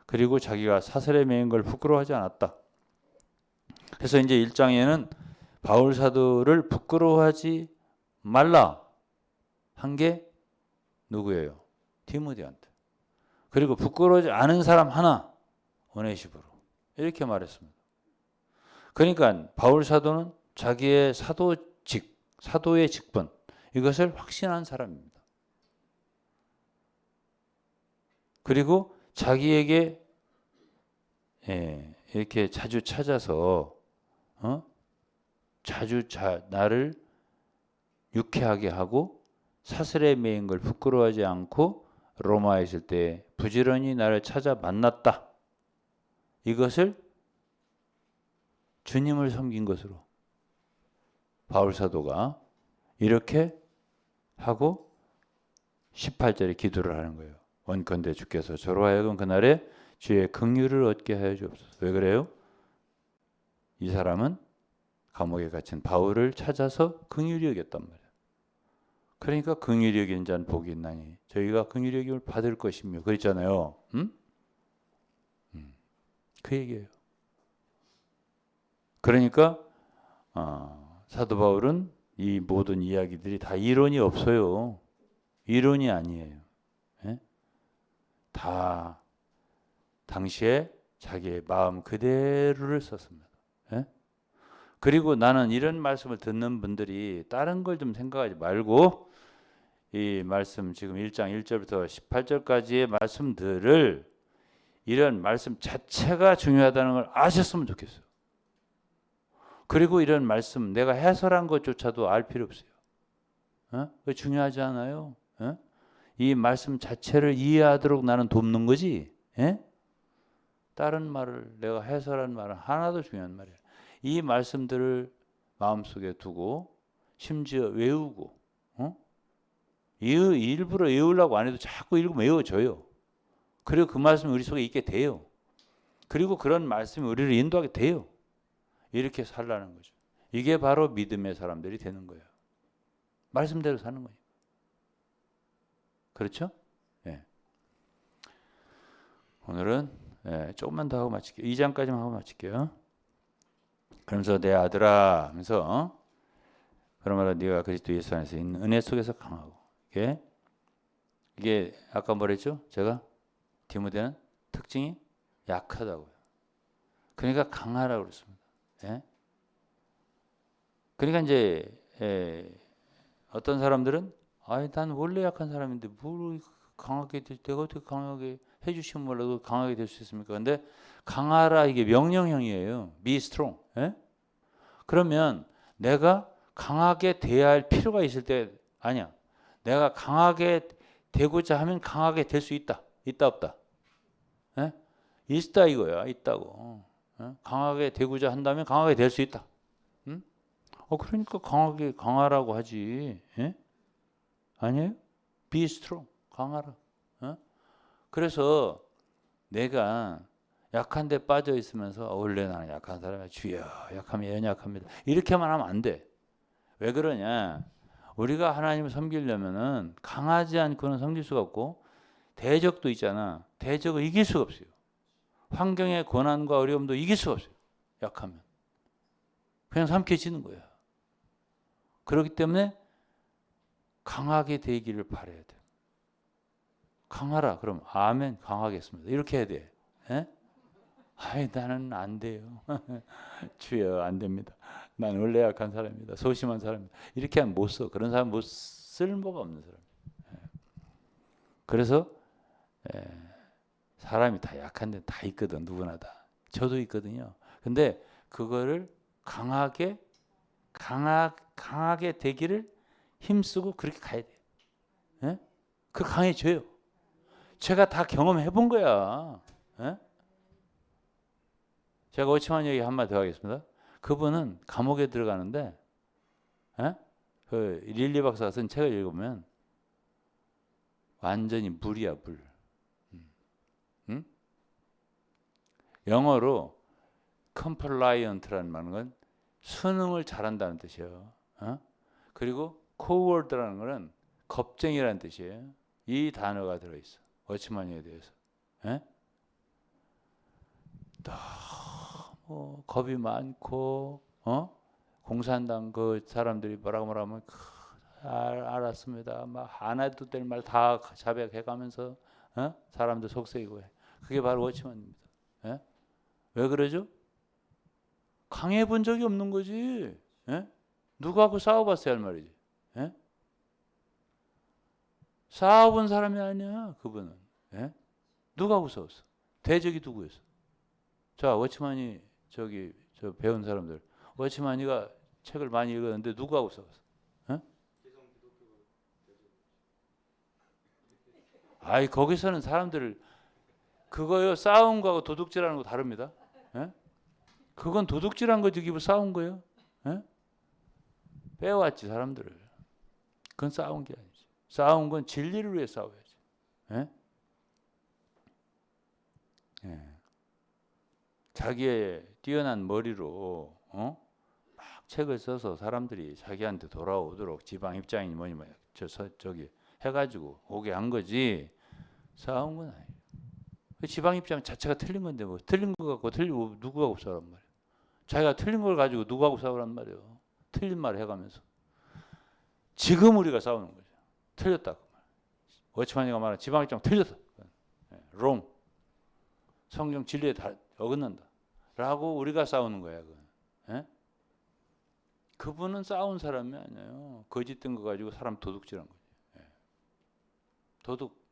그리고 자기가 사슬에 매인 걸 부끄러워하지 않았다. 그래서 이제 1장에는 바울 사도를 부끄러워하지 말라 한 게 누구예요? 디모데한테. 그리고 부끄러워하지 않은 사람 하나, 오네시보로 이렇게 말했습니다. 그러니까 바울 사도는 자기의 사도의 직분 이것을 확신한 사람입니다. 그리고 자기에게 이렇게 자주 찾아서 나를 유쾌하게 하고 사슬에 매인 걸 부끄러워하지 않고 로마에 있을 때 부지런히 나를 찾아 만났다. 이것을 주님을 섬긴 것으로 바울 사도가 이렇게 하고 18절에 기도를 하는 거예요. 원컨대 주께서 저로 하여금 그날에 주의 긍휼을 얻게 하여 주옵소서. 왜 그래요? 이 사람은 감옥에 갇힌 바울을 찾아서 긍휼히 여겼단 말이에요. 그러니까 긍휼히 여긴 자는 복이 있나니 저희가 긍휼히 여김을 받을 것이며 그랬잖아요. 그 얘기예요. 그러니까 사도 바울은 이 모든 이야기들이 다 이론이 없어요. 이론이 아니에요. 다 당시에 자기의 마음 그대로를 썼습니다. 그리고 나는 이런 말씀을 듣는 분들이 다른 걸 좀 생각하지 말고 이 말씀 지금 1장 1절부터 18절까지의 말씀들을 이런 말씀 자체가 중요하다는 걸 아셨으면 좋겠어요. 그리고 이런 말씀 내가 해설한 것조차도 알 필요 없어요. 그거 중요하지 않아요? 이 말씀 자체를 이해하도록 나는 돕는 거지. 다른 말을 내가 해설한 말은 하나도 중요한 말이에요. 이 말씀들을 마음속에 두고 심지어 외우고 일부러 외우려고 안 해도 자꾸 읽으면 외워져요. 그리고 그 말씀이 우리 속에 있게 돼요. 그리고 그런 말씀이 우리를 인도하게 돼요. 이렇게 살라는 거죠. 이게 바로 믿음의 사람들이 되는 거예요. 말씀대로 사는 거예요. 그렇죠? 오늘은 조금만 더 하고 마칠게요. 2장까지만 하고 마칠게요. 그러면서 내 아들아 하면서 그러므로 네가 그리스도 예수 안에서 있는 은혜 속에서 강하고 이게 아까 뭐랬죠? 제가 디모데는 특징이 약하다고요. 그러니까 강하라고 그랬습니다. 그러니까 이제 어떤 사람들은 난 원래 약한 사람인데 뭘 강하게 내가 어떻게 강하게 해주시면 몰라도 강하게 될 수 있습니까? 근데 강하라 이게 명령형이에요. Be strong. 그러면 내가 강하게 돼야 할 필요가 있을 때 아니야. 내가 강하게 되고자 하면 강하게 될 수 있다. 있다 없다. 있다 이거야. 있다고. 강하게 되고자 한다면 강하게 될 수 있다. 그러니까 강하라고 하지. 아니에요? Be strong. 강하라. 그래서 내가 약한 데 빠져 있으면서 원래 나는 약한 사람이야. 주여 약하면 연약합니다. 이렇게만 하면 안 돼. 왜 그러냐? 우리가 하나님을 섬기려면은 강하지 않고는 섬길 수가 없고 대적도 있잖아. 대적을 이길 수가 없어요. 환경의 고난과 어려움도 이길 수가 없어요. 약하면. 그냥 삼켜지는 거야. 그렇기 때문에 강하게 되기를 바라야 돼. 강하라. 그럼 아멘 강하겠습니다. 이렇게 해야 돼. 아이, 나는 안 돼요. 주여, 안 됩니다. 난 원래 약한 사람입니다. 소심한 사람입니다. 이렇게 하면 못 써. 그런 사람 못 쓸모가 없는 사람. 그래서 사람이 다 약한데 다 있거든. 누구나 다. 저도 있거든요. 근데 그거를 강하게 되기를 힘쓰고 그렇게 가야 돼요. 예? 그 강해져요. 제가 다 경험해 본 거야. 예? 제가 오치만 얘기 한마디 더 하겠습니다. 그분은 감옥에 들어가는데, 예? 그 릴리 박사가 쓴 책을 읽으면 완전히 물이야, 물. 응? 영어로 compliant라는 말은 수능을 잘한다는 뜻이에요. 어? 그리고 coward라는 것은 겁쟁이라는 뜻이에요. 이 단어가 들어있어. 워치만에 대해서. 예? 너무 겁이 많고, 공산당 그 사람들이 뭐라고 하면 알았습니다. 막 안 해도 될 말 다 자백해가면서 사람들 속삭이고 해. 그게 바로 워치만입니다. 예? 왜 그러죠? 강해 본 적이 없는 거지. 예? 누구하고 싸워봤어야 할 말이지. 예? 싸워본 사람이 아니야, 그분은. 예? 누구하고 싸웠어? 대적이 누구였어? 자, 워치만이 저 배운 사람들. 워치만이가 책을 많이 읽었는데 누구하고 싸웠어? 예? 아이, 거기서는 사람들을 그거요, 싸운 거하고 도둑질하는 거 다릅니다. 예? 그건 도둑질한 거지, 기분 싸운 거예요. 예? 빼왔지 사람들을. 그건 싸운 게 아니지. 싸운 건 진리를 위해 싸워야지. 예? 예. 자기의 뛰어난 머리로 막 책을 써서 사람들이 자기한테 돌아오도록 지방 입장이니 뭐니 저기 해가지고 오게 한 거지. 싸운 건 아니에요. 그 지방 입장 자체가 틀린 건데 뭐 틀린 거 갖고 틀리고 누구하고 싸우란 말이에요. 자기가 틀린 걸 가지고 누구하고 싸우란 말이에요. 틀린 말을 해가면서 지금 우리가 싸우는 거죠. 틀렸다. 워치만이가 말한 지방 입장 틀렸다. wrong. 성경 진리에 다 어긋난다. 라고 우리가 싸우는 거야. 예? 그분은 싸운 사람이 아니에요. 거짓된 거 가지고 사람 도둑질한 거지. 예. 도둑.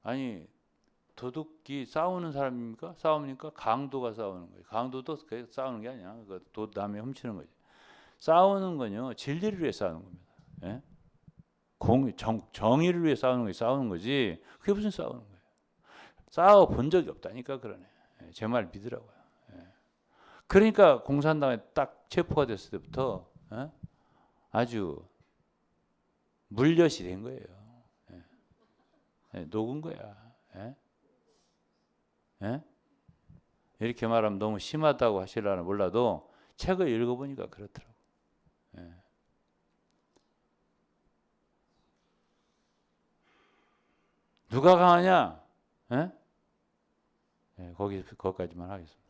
아니, 도둑이 싸우는 사람입니까? 싸웁니까? 강도가 싸우는 거예요. 강도도 싸우는 게 아니야. 도 남의 훔치는 거지. 싸우는 건요, 진리를 위해 싸우는 겁니다. 예? 정의를 위해 싸우는 거지. 싸우는 거지. 그게 무슨 싸우는 거예요? 싸워 본 적이 없다니까 그러네. 예, 제 말 믿으라고요. 예. 그러니까 공산당에 딱 체포가 됐을 때부터 아주 물엿이 된 거예요. 예. 예, 녹은 거야. 예? 예? 이렇게 말하면 너무 심하다고 하시려나 몰라도 책을 읽어보니까 그렇더라고. 예. 누가 강하냐? 예? 예, 거기까지만 하겠습니다.